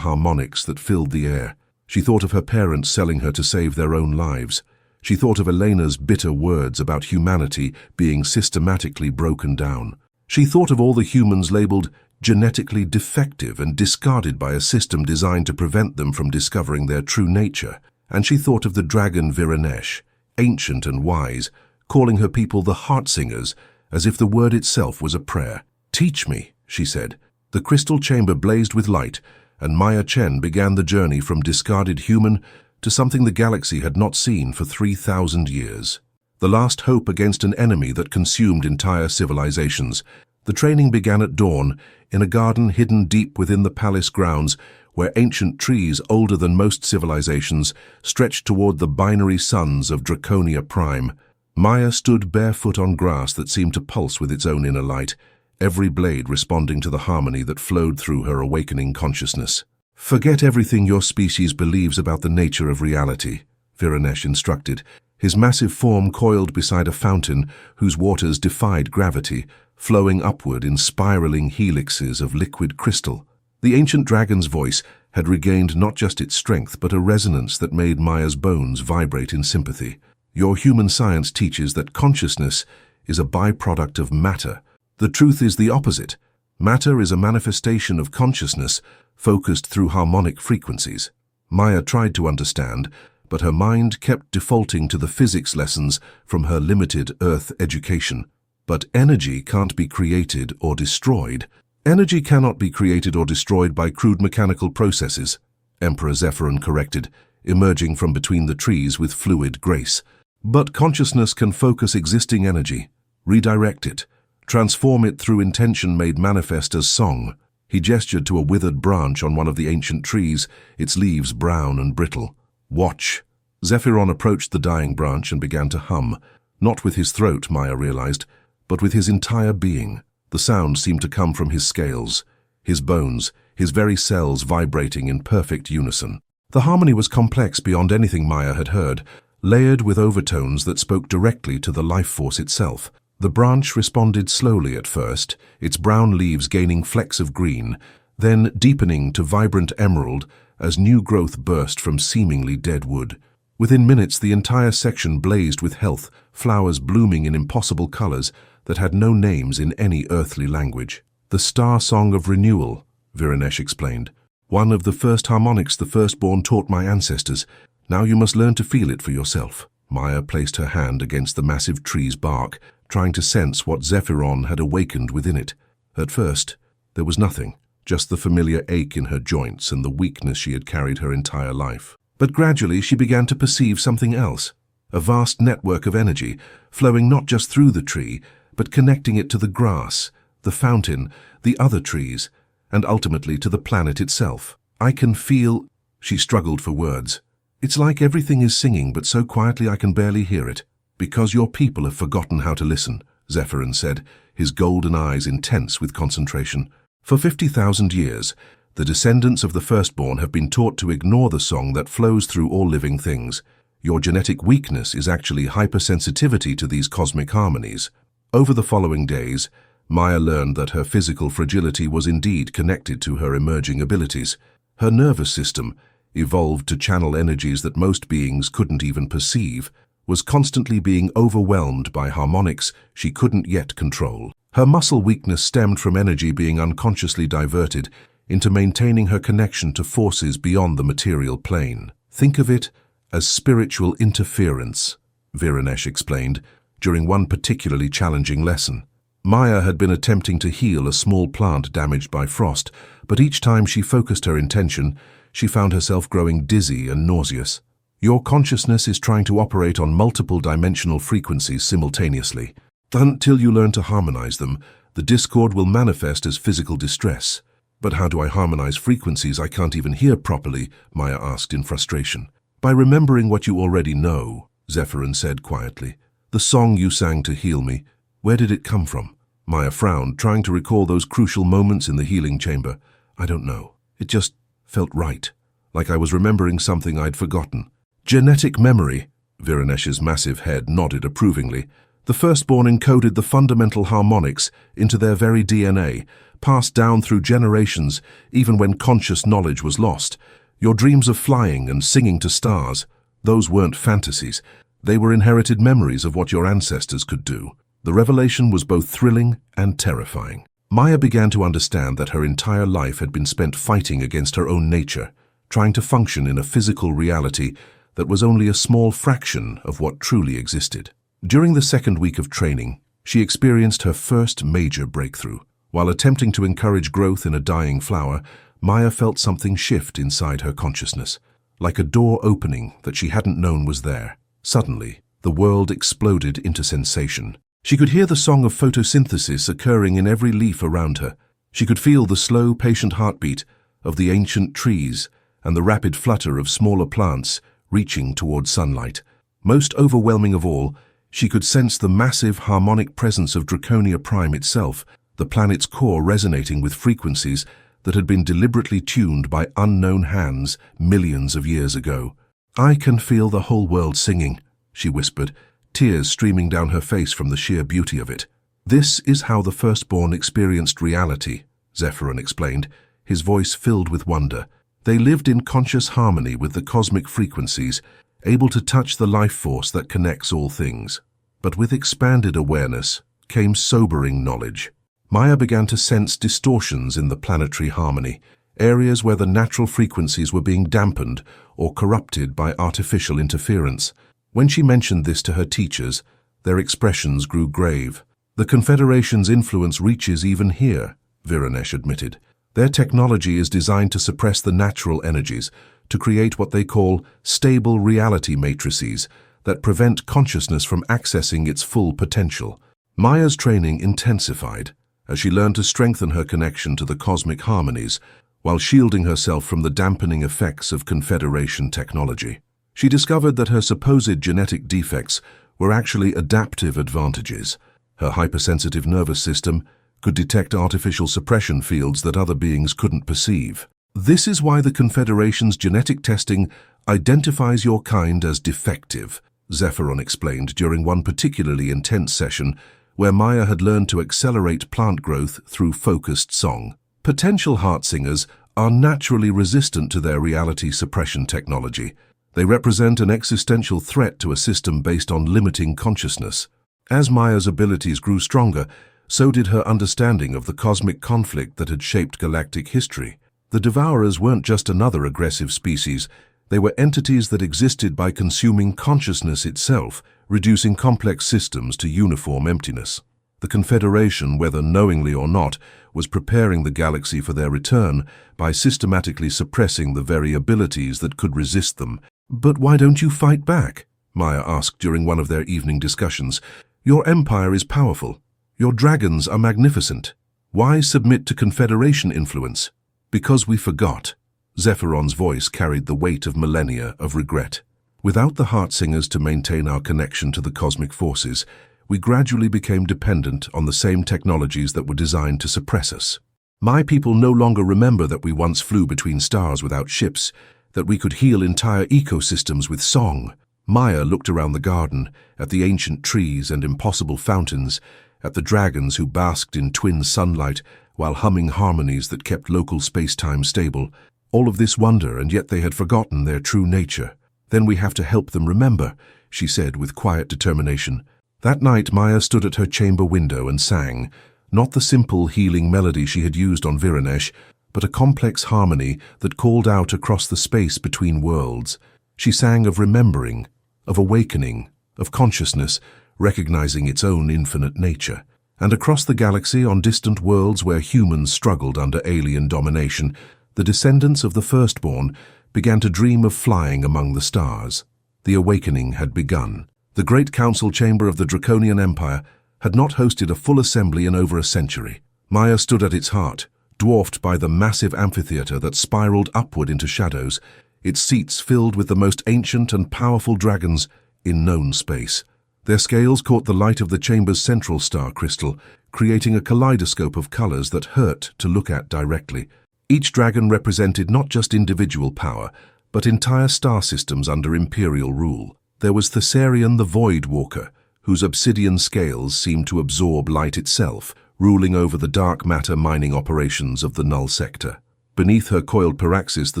harmonics that filled the air. She thought of her parents selling her to save their own lives. She thought of Elena's bitter words about humanity being systematically broken down. She thought of all the humans labeled genetically defective and discarded by a system designed to prevent them from discovering their true nature. And she thought of the dragon Viranesh, ancient and wise, calling her people the heart singers, as if the word itself was a prayer. "Teach me," she said. The crystal chamber blazed with light, and Maya Chen began the journey from discarded human to something the galaxy had not seen for 3,000 years. The last hope against an enemy that consumed entire civilizations. The training began at dawn, in a garden hidden deep within the palace grounds, where ancient trees older than most civilizations stretched toward the binary suns of Draconia Prime. Maya stood barefoot on grass that seemed to pulse with its own inner light, every blade responding to the harmony that flowed through her awakening consciousness. "Forget everything your species believes about the nature of reality," Viranesh instructed, his massive form coiled beside a fountain whose waters defied gravity, flowing upward in spiraling helixes of liquid crystal. The ancient dragon's voice had regained not just its strength but a resonance that made Maya's bones vibrate in sympathy. "Your human science teaches that consciousness is a byproduct of matter. The truth is the opposite. Matter is a manifestation of consciousness, focused through harmonic frequencies." Maya tried to understand, but her mind kept defaulting to the physics lessons from her limited Earth education. "But energy can't be created or destroyed." "Energy cannot be created or destroyed by crude mechanical processes," Emperor Zephyron corrected, emerging from between the trees with fluid grace. "But consciousness can focus existing energy, redirect it, transform it through intention made manifest as song." He gestured to a withered branch on one of the ancient trees, its leaves brown and brittle. "Watch." Zephyron approached the dying branch and began to hum, not with his throat, Maya realized, but with his entire being. The sound seemed to come from his scales, his bones, his very cells vibrating in perfect unison. The harmony was complex beyond anything Maya had heard, layered with overtones that spoke directly to the life force itself. The branch responded slowly at first, its brown leaves gaining flecks of green, then deepening to vibrant emerald as new growth burst from seemingly dead wood. Within minutes, the entire section blazed with health, flowers blooming in impossible colors that had no names in any earthly language. "The star song of renewal," Viranesh explained. "One of the first harmonics the Firstborn taught my ancestors. Now you must learn to feel it for yourself." Maya placed her hand against the massive tree's bark, trying to sense what Zephyron had awakened within it. At first, there was nothing, just the familiar ache in her joints and the weakness she had carried her entire life. But gradually she began to perceive something else, a vast network of energy, flowing not just through the tree, but connecting it to the grass, the fountain, the other trees, and ultimately to the planet itself. "I can feel—" She struggled for words. "It's like everything is singing, but so quietly I can barely hear it." "Because your people have forgotten how to listen," Zephyron said, his golden eyes intense with concentration. "For 50,000 years, the descendants of the Firstborn have been taught to ignore the song that flows through all living things. Your genetic weakness is actually hypersensitivity to these cosmic harmonies." Over the following days, Maya learned that her physical fragility was indeed connected to her emerging abilities. Her nervous system, evolved to channel energies that most beings couldn't even perceive, was constantly being overwhelmed by harmonics she couldn't yet control. Her muscle weakness stemmed from energy being unconsciously diverted into maintaining her connection to forces beyond the material plane. "Think of it as spiritual interference," Viranesh explained, during one particularly challenging lesson. Maya had been attempting to heal a small plant damaged by frost, but each time she focused her intention, she found herself growing dizzy and nauseous. "Your consciousness is trying to operate on multiple dimensional frequencies simultaneously. Until you learn to harmonize them, the discord will manifest as physical distress." "But how do I harmonize frequencies I can't even hear properly?" Maya asked in frustration. "By remembering what you already know," Zephyron said quietly. "The song you sang to heal me, where did it come from?" Maya frowned, trying to recall those crucial moments in the healing chamber. "I don't know. It just felt right, like I was remembering something I'd forgotten." "Genetic memory," Viranesh's massive head nodded approvingly. The Firstborn encoded the fundamental harmonics into their very DNA, passed down through generations, even when conscious knowledge was lost. Your dreams of flying and singing to stars, those weren't fantasies. They were inherited memories of what your ancestors could do. The revelation was both thrilling and terrifying. Maya began to understand that her entire life had been spent fighting against her own nature, trying to function in a physical reality that was only a small fraction of what truly existed. During the second week of training, she experienced her first major breakthrough. While attempting to encourage growth in a dying flower, Maya felt something shift inside her consciousness, like a door opening that she hadn't known was there. Suddenly, the world exploded into sensation. She could hear the song of photosynthesis occurring in every leaf around her. She could feel the slow, patient heartbeat of the ancient trees and the rapid flutter of smaller plants reaching toward sunlight. Most overwhelming of all, she could sense the massive harmonic presence of Draconia Prime itself, the planet's core resonating with frequencies that had been deliberately tuned by unknown hands millions of years ago. "I can feel the whole world singing," she whispered, tears streaming down her face from the sheer beauty of it. "This is how the Firstborn experienced reality," Zephyron explained, his voice filled with wonder. "They lived in conscious harmony with the cosmic frequencies, able to touch the life force that connects all things. But with expanded awareness came sobering knowledge. Maya began to sense distortions in the planetary harmony, areas where the natural frequencies were being dampened or corrupted by artificial interference. When she mentioned this to her teachers, their expressions grew grave. "The Confederation's influence reaches even here," Viranesh admitted. "Their technology is designed to suppress the natural energies, to create what they call stable reality matrices that prevent consciousness from accessing its full potential." Maya's training intensified as she learned to strengthen her connection to the cosmic harmonies while shielding herself from the dampening effects of Confederation technology. She discovered that her supposed genetic defects were actually adaptive advantages. Her hypersensitive nervous system could detect artificial suppression fields that other beings couldn't perceive. "This is why the Confederation's genetic testing identifies your kind as defective," Zephyron explained during one particularly intense session where Maya had learned to accelerate plant growth through focused song. Potential heart singers are naturally resistant to their reality suppression technology. They represent an existential threat to a system based on limiting consciousness. As Maya's abilities grew stronger, so did her understanding of the cosmic conflict that had shaped galactic history. The Devourers weren't just another aggressive species. They were entities that existed by consuming consciousness itself, reducing complex systems to uniform emptiness. The Confederation, whether knowingly or not, was preparing the galaxy for their return by systematically suppressing the very abilities that could resist them. "But why don't you fight back?" Maya asked during one of their evening discussions. "Your empire is powerful. Your dragons are magnificent. Why submit to Confederation influence?" "Because we forgot." Zephyron's voice carried the weight of millennia of regret. "Without the heart singers to maintain our connection to the cosmic forces, we gradually became dependent on the same technologies that were designed to suppress us. My people no longer remember that we once flew between stars without ships, that we could heal entire ecosystems with song." Maya looked around the garden, at the ancient trees and impossible fountains, at the dragons who basked in twin sunlight while humming harmonies that kept local space-time stable. All of this wonder, and yet they had forgotten their true nature. "Then we have to help them remember," she said with quiet determination. That night, Maya stood at her chamber window and sang, not the simple healing melody she had used on Viranesh, but a complex harmony that called out across the space between worlds. She sang of remembering, of awakening, of consciousness, recognizing its own infinite nature. And across the galaxy, on distant worlds where humans struggled under alien domination, the descendants of the Firstborn began to dream of flying among the stars. The awakening had begun. The great council chamber of the Draconian Empire had not hosted a full assembly in over a century. Maya stood at its heart, dwarfed by the massive amphitheater that spiraled upward into shadows, its seats filled with the most ancient and powerful dragons in known space. Their scales caught the light of the chamber's central star crystal, creating a kaleidoscope of colors that hurt to look at directly. Each dragon represented not just individual power, but entire star systems under imperial rule. There was Thessarion the Void Walker, whose obsidian scales seemed to absorb light itself, ruling over the dark matter mining operations of the Null Sector. Beneath her coiled Peraxis the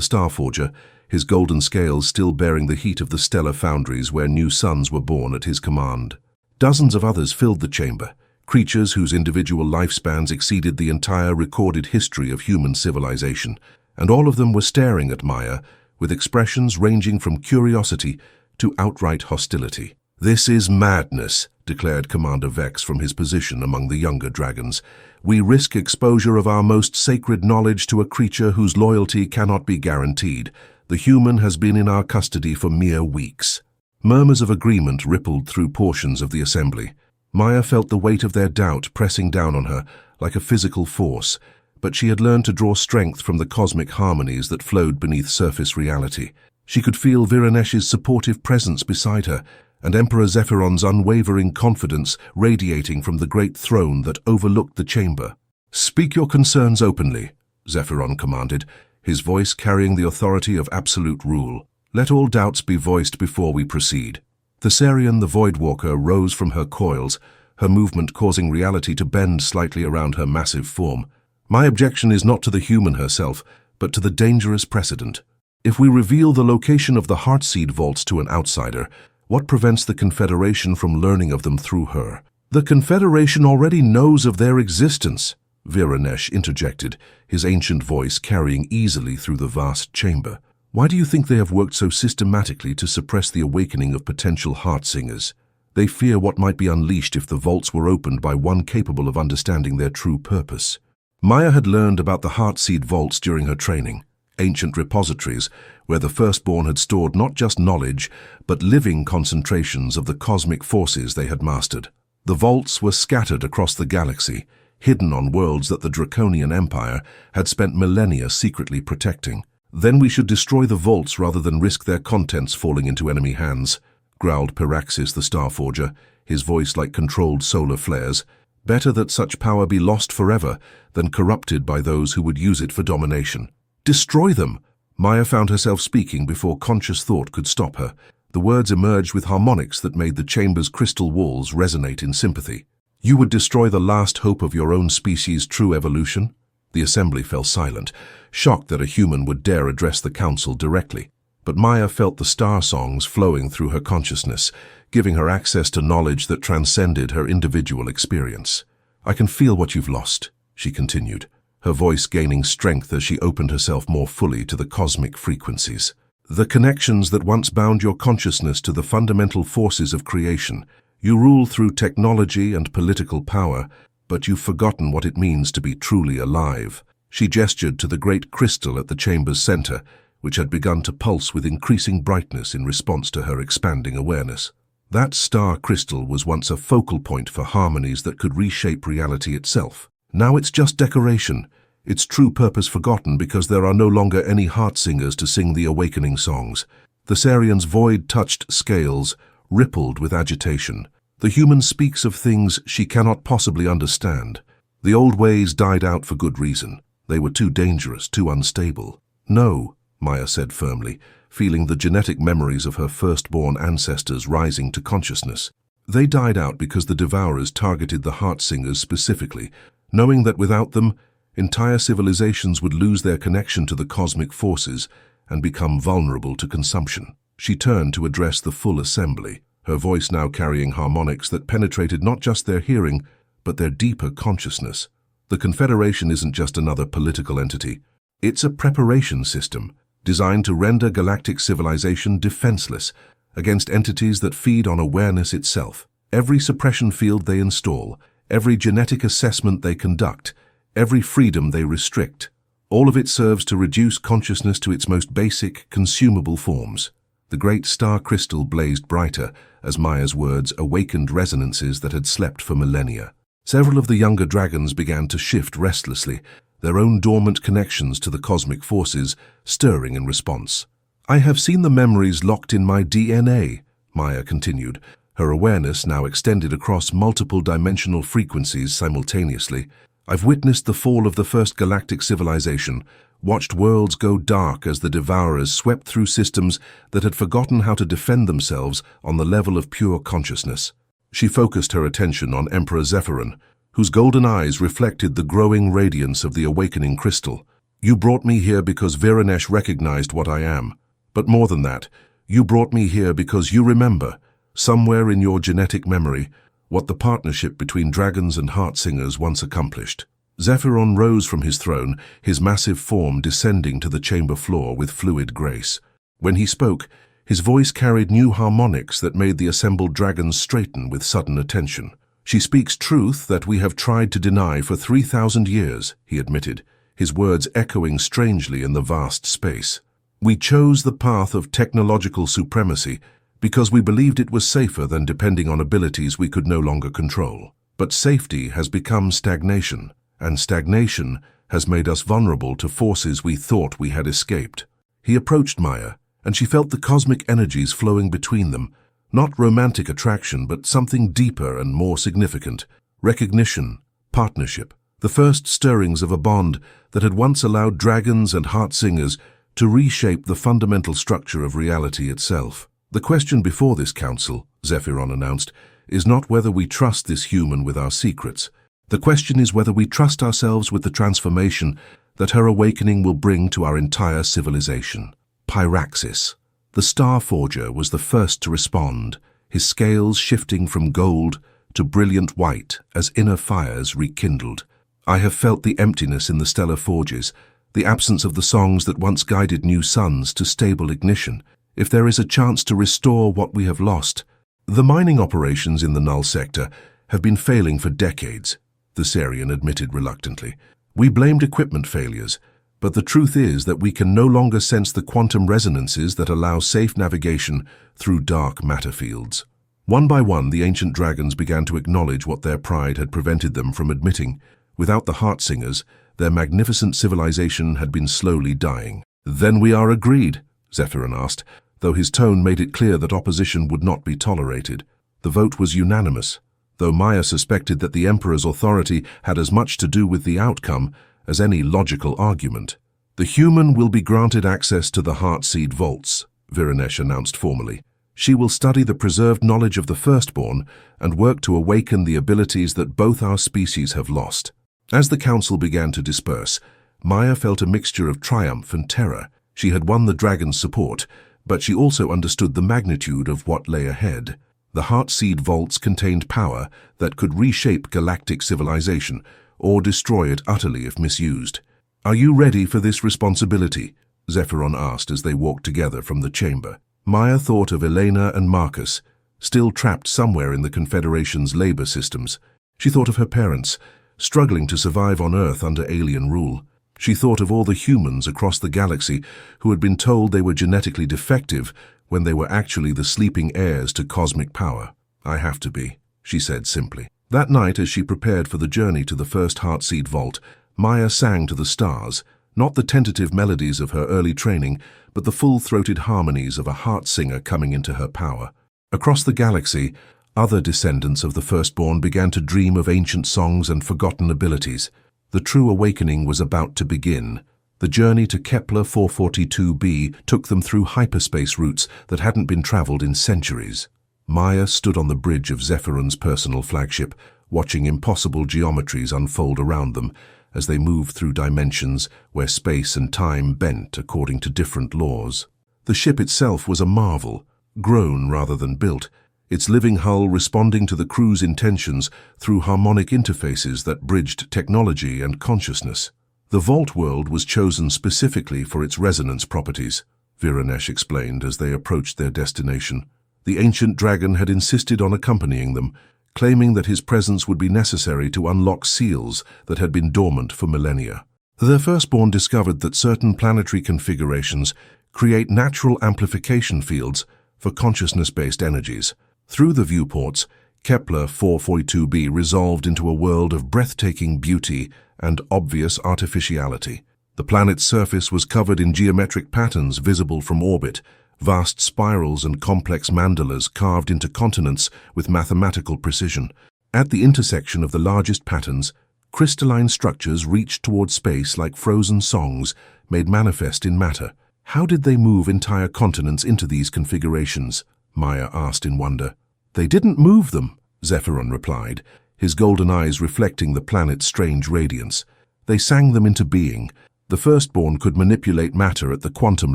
Starforger, his golden scales still bearing the heat of the stellar foundries where new suns were born at his command. Dozens of others filled the chamber, creatures whose individual lifespans exceeded the entire recorded history of human civilization, and all of them were staring at Maya with expressions ranging from curiosity to outright hostility. "This is madness," declared Commander Vex from his position among the younger dragons. "We risk exposure of our most sacred knowledge to a creature whose loyalty cannot be guaranteed. The human has been in our custody for mere weeks." Murmurs of agreement rippled through portions of the assembly. Maya felt the weight of their doubt pressing down on her like a physical force, but she had learned to draw strength from the cosmic harmonies that flowed beneath surface reality. She could feel Viranesh's supportive presence beside her, and Emperor Zephyron's unwavering confidence radiating from the great throne that overlooked the chamber. "Speak your concerns openly," Zephyron commanded, his voice carrying the authority of absolute rule. "Let all doubts be voiced before we proceed." Thessarion the Voidwalker rose from her coils, her movement causing reality to bend slightly around her massive form. "My objection is not to the human herself, but to the dangerous precedent. If we reveal the location of the Heartseed vaults to an outsider, what prevents the Confederation from learning of them through her?" "The Confederation already knows of their existence," Viranesh interjected, his ancient voice carrying easily through the vast chamber. "Why do you think they have worked so systematically to suppress the awakening of potential Heartsingers? They fear what might be unleashed if the vaults were opened by one capable of understanding their true purpose." Maya had learned about the Heartseed vaults during her training, ancient repositories where the Firstborn had stored not just knowledge, but living concentrations of the cosmic forces they had mastered. The vaults were scattered across the galaxy, hidden on worlds that the Draconian Empire had spent millennia secretly protecting. "Then we should destroy the vaults rather than risk their contents falling into enemy hands," growled Peraxis the Starforger, his voice like controlled solar flares. "Better that such power be lost forever than corrupted by those who would use it for domination." "Destroy them!" Maya found herself speaking before conscious thought could stop her. The words emerged with harmonics that made the chamber's crystal walls resonate in sympathy. "You would destroy the last hope of your own species' true evolution?" The assembly fell silent, shocked that a human would dare address the council directly. But Maya felt the star songs flowing through her consciousness, giving her access to knowledge that transcended her individual experience. "I can feel what you've lost," she continued, her voice gaining strength as she opened herself more fully to the cosmic frequencies. "The connections that once bound your consciousness to the fundamental forces of creation. You rule through technology and political power, but you've forgotten what it means to be truly alive." She gestured to the great crystal at the chamber's center, which had begun to pulse with increasing brightness in response to her expanding awareness. That star crystal was once a focal point for harmonies that could reshape reality itself. Now it's just decoration, its true purpose forgotten because there are no longer any Heartsingers to sing the awakening songs. Thessarion's void-touched scales rippled with agitation. "The human speaks of things she cannot possibly understand. The old ways died out for good reason. They were too dangerous, too unstable." "No," Maya said firmly, feeling the genetic memories of her firstborn ancestors rising to consciousness. "They died out because the Devourers targeted the Heartsingers specifically, knowing that without them, entire civilizations would lose their connection to the cosmic forces and become vulnerable to consumption." She turned to address the full assembly, her voice now carrying harmonics that penetrated not just their hearing, but their deeper consciousness. "The Confederation isn't just another political entity. It's a preparation system designed to render galactic civilization defenseless against entities that feed on awareness itself. Every suppression field they install, every genetic assessment they conduct, every freedom they restrict, all of it serves to reduce consciousness to its most basic, consumable forms." The great star crystal blazed brighter as Maya's words awakened resonances that had slept for millennia. Several of the younger dragons began to shift restlessly, their own dormant connections to the cosmic forces stirring in response. "I have seen the memories locked in my DNA," Maya continued, her awareness now extended across multiple dimensional frequencies simultaneously. "I've witnessed the fall of the first galactic civilization, watched worlds go dark as the devourers swept through systems that had forgotten how to defend themselves on the level of pure consciousness. She focused her attention on Emperor Zephyron, whose golden eyes reflected the growing radiance of the awakening crystal. You brought me here because Viranesh recognized what I am. But more than that, you brought me here because you remember, somewhere in your genetic memory, what the partnership between dragons and heart singers once accomplished. Zephyron rose from his throne, his massive form descending to the chamber floor with fluid grace. When he spoke, his voice carried new harmonics that made the assembled dragons straighten with sudden attention. She speaks truth that we have tried to deny for 3,000 years, he admitted, his words echoing strangely in the vast space. We chose the path of technological supremacy because we believed it was safer than depending on abilities we could no longer control. But safety has become stagnation, and stagnation has made us vulnerable to forces we thought we had escaped. He approached Maya, and she felt the cosmic energies flowing between them, not romantic attraction, but something deeper and more significant: recognition, partnership, the first stirrings of a bond that had once allowed dragons and heart singers to reshape the fundamental structure of reality itself. The question before this council, Zephyron announced, is not whether we trust this human with our secrets. The question is whether we trust ourselves with the transformation that her awakening will bring to our entire civilization. Pyraxis, the Star Forger, was the first to respond, his scales shifting from gold to brilliant white as inner fires rekindled. I have felt the emptiness in the stellar forges, the absence of the songs that once guided new suns to stable ignition. If there is a chance to restore what we have lost. The mining operations in the Null sector have been failing for decades, the Sarian admitted reluctantly. We blamed equipment failures, but the truth is that we can no longer sense the quantum resonances that allow safe navigation through dark matter fields. One by one, the ancient dragons began to acknowledge what their pride had prevented them from admitting. Without the heart singers, their magnificent civilization had been slowly dying. Then we are agreed, Zephyron asked, though his tone made it clear that opposition would not be tolerated. The vote was unanimous, though Maya suspected that the Emperor's authority had as much to do with the outcome as any logical argument. The human will be granted access to the Heartseed vaults, Viranesh announced formally. She will study the preserved knowledge of the Firstborn and work to awaken the abilities that both our species have lost. As the council began to disperse, Maya felt a mixture of triumph and terror. She had won the dragon's support, but she also understood the magnitude of what lay ahead. The Heartseed vaults contained power that could reshape galactic civilization or destroy it utterly if misused. Are you ready for this responsibility? Zephyron asked as they walked together from the chamber. Maya thought of Elena and Marcus, still trapped somewhere in the Confederation's labor systems. She thought of her parents, struggling to survive on Earth under alien rule. She thought of all the humans across the galaxy who had been told they were genetically defective when they were actually the sleeping heirs to cosmic power. I have to be, she said simply. That night, as she prepared for the journey to the first Heartseed vault, Maya sang to the stars, not the tentative melodies of her early training, but the full-throated harmonies of a heart singer coming into her power. Across the galaxy, other descendants of the Firstborn began to dream of ancient songs and forgotten abilities. The true awakening was about to begin. The journey to Kepler 442b took them through hyperspace routes that hadn't been traveled in centuries. Maya stood on the bridge of Zephyron's personal flagship, watching impossible geometries unfold around them as they moved through dimensions where space and time bent according to different laws. The ship itself was a marvel, grown rather than built, its living hull responding to the crew's intentions through harmonic interfaces that bridged technology and consciousness. The Vault world was chosen specifically for its resonance properties, Viranesh explained as they approached their destination. The ancient dragon had insisted on accompanying them, claiming that his presence would be necessary to unlock seals that had been dormant for millennia. Their Firstborn discovered that certain planetary configurations create natural amplification fields for consciousness-based energies. Through the viewports, Kepler 442b resolved into a world of breathtaking beauty and obvious artificiality. The planet's surface was covered in geometric patterns visible from orbit, vast spirals and complex mandalas carved into continents with mathematical precision. At the intersection of the largest patterns, crystalline structures reached toward space like frozen songs, made manifest in matter. How did they move entire continents into these configurations? Maya asked in wonder. They didn't move them, Zephyron replied, his golden eyes reflecting the planet's strange radiance. They sang them into being. The Firstborn could manipulate matter at the quantum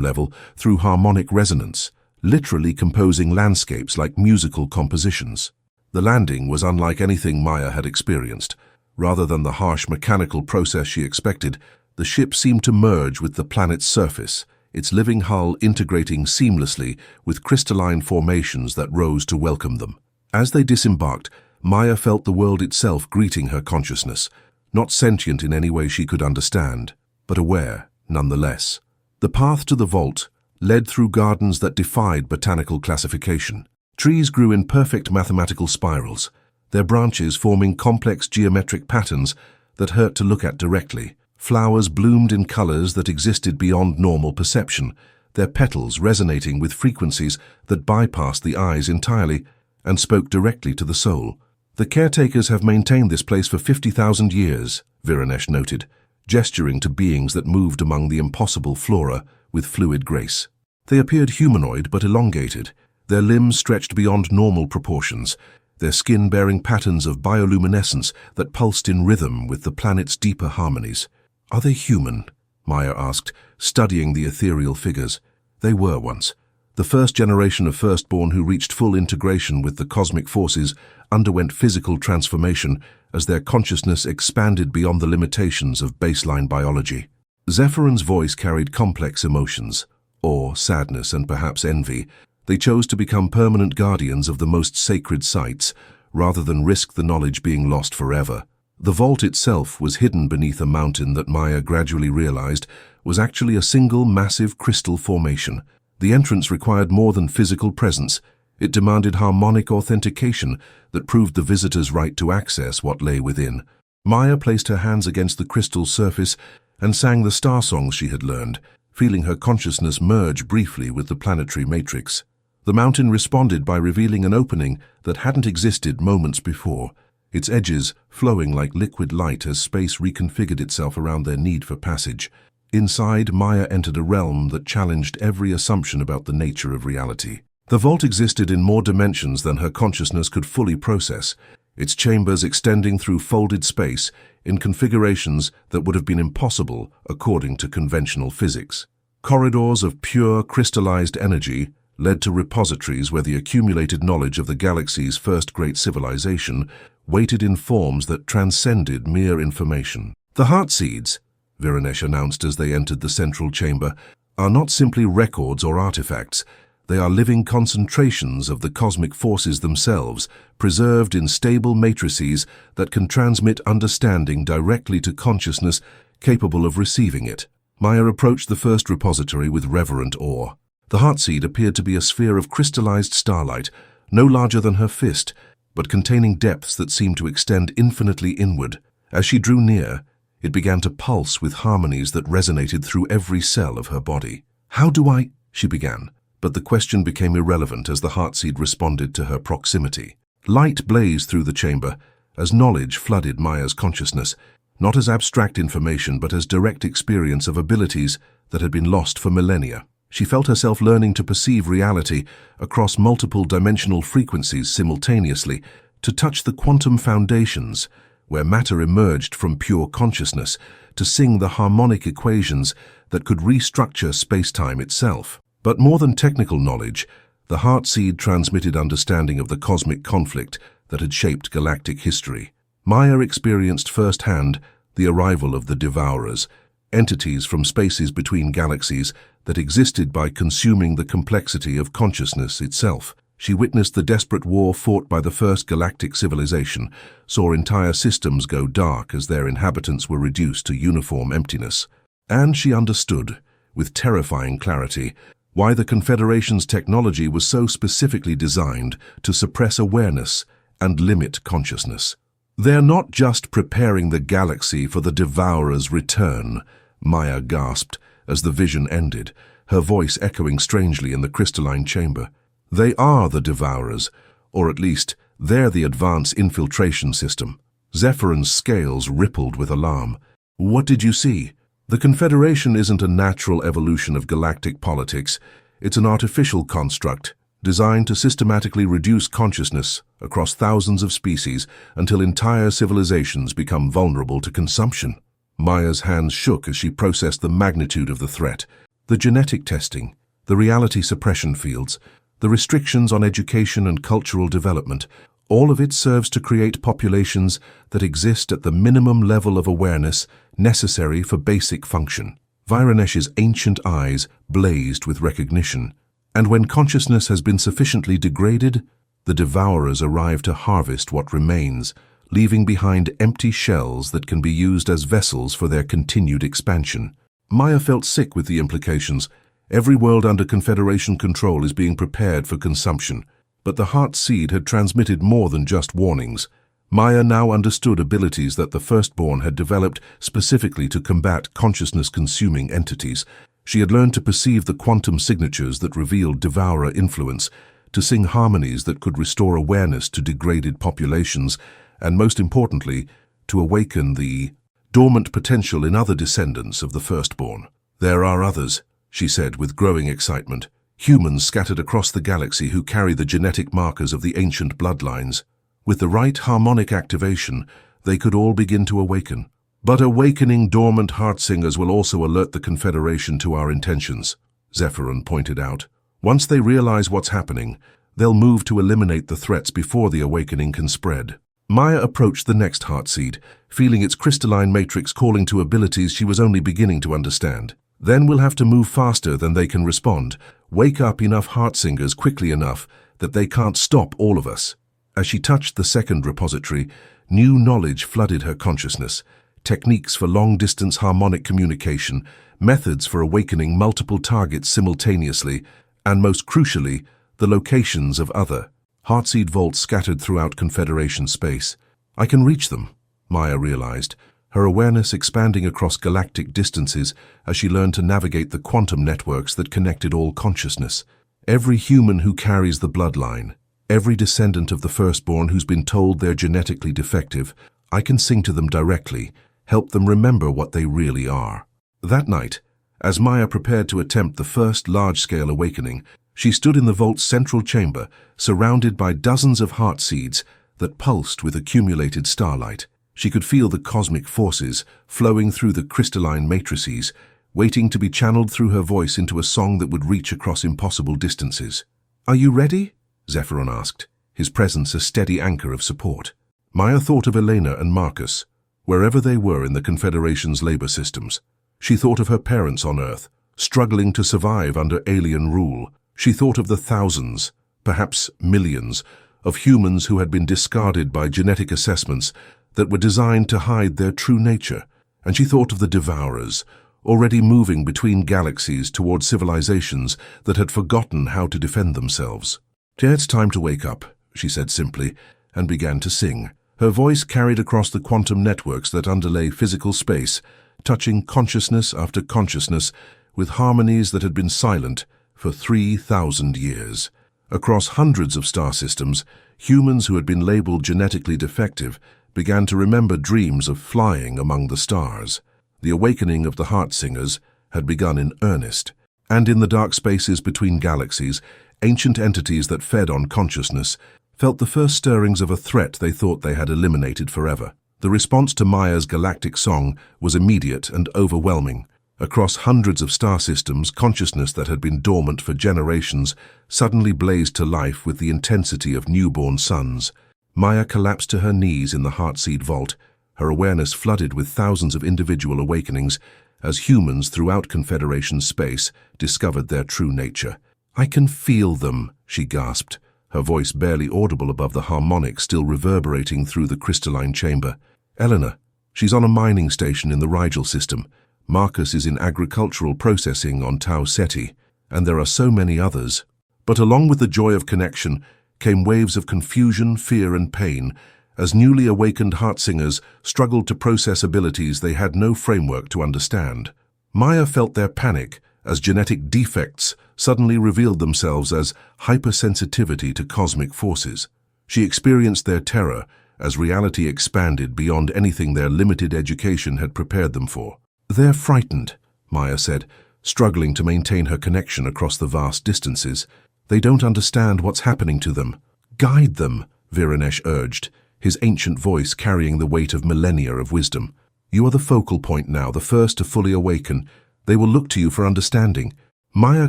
level through harmonic resonance, literally composing landscapes like musical compositions. The landing was unlike anything Maya had experienced. Rather than the harsh mechanical process she expected, the ship seemed to merge with the planet's surface, its living hull integrating seamlessly with crystalline formations that rose to welcome them. As they disembarked, Maya felt the world itself greeting her consciousness, not sentient in any way she could understand, but aware, nonetheless. The path to the vault led through gardens that defied botanical classification. Trees grew in perfect mathematical spirals, their branches forming complex geometric patterns that hurt to look at directly. Flowers bloomed in colors that existed beyond normal perception, their petals resonating with frequencies that bypassed the eyes entirely and spoke directly to the soul. The caretakers have maintained this place for 50,000 years, Viranesh noted, gesturing to beings that moved among the impossible flora with fluid grace. They appeared humanoid but elongated, their limbs stretched beyond normal proportions, their skin bearing patterns of bioluminescence that pulsed in rhythm with the planet's deeper harmonies. Are they human? Maya asked, studying the ethereal figures. They were once. The first generation of Firstborn who reached full integration with the cosmic forces underwent physical transformation as their consciousness expanded beyond the limitations of baseline biology. Zephyron's voice carried complex emotions, awe, sadness, and perhaps envy. They chose to become permanent guardians of the most sacred sites, rather than risk the knowledge being lost forever. The vault itself was hidden beneath a mountain that Maya gradually realized was actually a single massive crystal formation. The entrance required more than physical presence. It demanded harmonic authentication that proved the visitor's right to access what lay within. Maya placed her hands against the crystal surface and sang the star songs she had learned, feeling her consciousness merge briefly with the planetary matrix. The mountain responded by revealing an opening that hadn't existed moments before, its edges flowing like liquid light as space reconfigured itself around their need for passage. Inside, Maya entered a realm that challenged every assumption about the nature of reality. The vault existed in more dimensions than her consciousness could fully process, its chambers extending through folded space in configurations that would have been impossible according to conventional physics. Corridors of pure, crystallized energy led to repositories where the accumulated knowledge of the galaxy's first great civilization waited in forms that transcended mere information. The heart seeds, Viranesh announced as they entered the central chamber, are not simply records or artifacts. They are living concentrations of the cosmic forces themselves, preserved in stable matrices that can transmit understanding directly to consciousness capable of receiving it. Maya approached the first repository with reverent awe. The heartseed appeared to be a sphere of crystallized starlight, no larger than her fist, but containing depths that seemed to extend infinitely inward. As she drew near, it began to pulse with harmonies that resonated through every cell of her body. "How do I—" she began, but the question became irrelevant as the heartseed responded to her proximity. Light blazed through the chamber as knowledge flooded Maya's consciousness, not as abstract information but as direct experience of abilities that had been lost for millennia. She felt herself learning to perceive reality across multiple dimensional frequencies simultaneously, to touch the quantum foundations, where matter emerged from pure consciousness, to sing the harmonic equations that could restructure space-time itself. But more than technical knowledge, the heartseed transmitted understanding of the cosmic conflict that had shaped galactic history. Maya experienced firsthand the arrival of the Devourers, entities from spaces between galaxies that existed by consuming the complexity of consciousness itself. She witnessed the desperate war fought by the first galactic civilization, saw entire systems go dark as their inhabitants were reduced to uniform emptiness. And she understood, with terrifying clarity, why the Confederation's technology was so specifically designed to suppress awareness and limit consciousness. "They're not just preparing the galaxy for the Devourer's return," Maya gasped as the vision ended, her voice echoing strangely in the crystalline chamber. "They are the Devourers, or at least, they're the advanced infiltration system." Zephyron's scales rippled with alarm. "What did you see?" The Confederation isn't a natural evolution of galactic politics. It's an artificial construct designed to systematically reduce consciousness across thousands of species until entire civilizations become vulnerable to consumption. Maya's hands shook as she processed the magnitude of the threat. The genetic testing, the reality suppression fields, the restrictions on education and cultural development, all of it serves to create populations that exist at the minimum level of awareness necessary for basic function. Vironesh's ancient eyes blazed with recognition, and when consciousness has been sufficiently degraded, the devourers arrive to harvest what remains, leaving behind empty shells that can be used as vessels for their continued expansion. Maya felt sick with the implications. Every world under Confederation control is being prepared for consumption. But the Heart Seed had transmitted more than just warnings. Maya now understood abilities that the Firstborn had developed specifically to combat consciousness-consuming entities. She had learned to perceive the quantum signatures that revealed devourer influence, to sing harmonies that could restore awareness to degraded populations, and most importantly, to awaken the dormant potential in other descendants of the Firstborn. "There are others," she said with growing excitement. "Humans scattered across the galaxy who carry the genetic markers of the ancient bloodlines. With the right harmonic activation, they could all begin to awaken. But awakening dormant heart singers will also alert the Confederation to our intentions," Zephyron pointed out. "Once they realize what's happening, they'll move to eliminate the threats before the awakening can spread." Maya approached the next heart seed, feeling its crystalline matrix calling to abilities she was only beginning to understand. "Then we'll have to move faster than they can respond. Wake up enough heart singers quickly enough that they can't stop all of us." As she touched the second repository, new knowledge flooded her consciousness. Techniques for long-distance harmonic communication, methods for awakening multiple targets simultaneously, and most crucially, the locations of other Heartseed vaults scattered throughout Confederation space. "I can reach them," Maya realized, her awareness expanding across galactic distances as she learned to navigate the quantum networks that connected all consciousness. Every human who carries the bloodline, every descendant of the Firstborn who's been told they're genetically defective, I can sing to them directly, help them remember what they really are. That night, as Maya prepared to attempt the first large-scale awakening, she stood in the vault's central chamber, surrounded by dozens of heart seeds that pulsed with accumulated starlight. She could feel the cosmic forces flowing through the crystalline matrices, waiting to be channeled through her voice into a song that would reach across impossible distances. "Are you ready?" Zephyron asked, his presence a steady anchor of support. Maya thought of Elena and Marcus, wherever they were in the Confederation's labor systems. She thought of her parents on Earth, struggling to survive under alien rule. She thought of the thousands, perhaps millions, of humans who had been discarded by genetic assessments that were designed to hide their true nature. And she thought of the devourers, already moving between galaxies toward civilizations that had forgotten how to defend themselves. "It's time to wake up," she said simply, and began to sing. Her voice carried across the quantum networks that underlay physical space, touching consciousness after consciousness with harmonies that had been silent for 3,000 years. Across hundreds of star systems, humans who had been labeled genetically defective began to remember dreams of flying among the stars. The awakening of the heart singers had begun in earnest, and in the dark spaces between galaxies, ancient entities that fed on consciousness felt the first stirrings of a threat they thought they had eliminated forever. The response to Maya's galactic song was immediate and overwhelming. Across hundreds of star systems, consciousness that had been dormant for generations suddenly blazed to life with the intensity of newborn suns. Maya collapsed to her knees in the Heartseed vault, her awareness flooded with thousands of individual awakenings as humans throughout Confederation space discovered their true nature. "I can feel them," she gasped, her voice barely audible above the harmonic still reverberating through the crystalline chamber. "Eleanor, she's on a mining station in the Rigel system. Marcus is in agricultural processing on Tau Ceti, and there are so many others." But along with the joy of connection came waves of confusion, fear, and pain, as newly awakened heartsingers struggled to process abilities they had no framework to understand. Maya felt their panic as genetic defects suddenly revealed themselves as hypersensitivity to cosmic forces. She experienced their terror as reality expanded beyond anything their limited education had prepared them for. They're frightened, Maya said, struggling to maintain her connection across the vast distances. They don't understand what's happening to them. Guide them, Viranesh urged, his ancient voice carrying the weight of millennia of wisdom. You are the focal point now, the first to fully awaken. They will look to you for understanding. Maya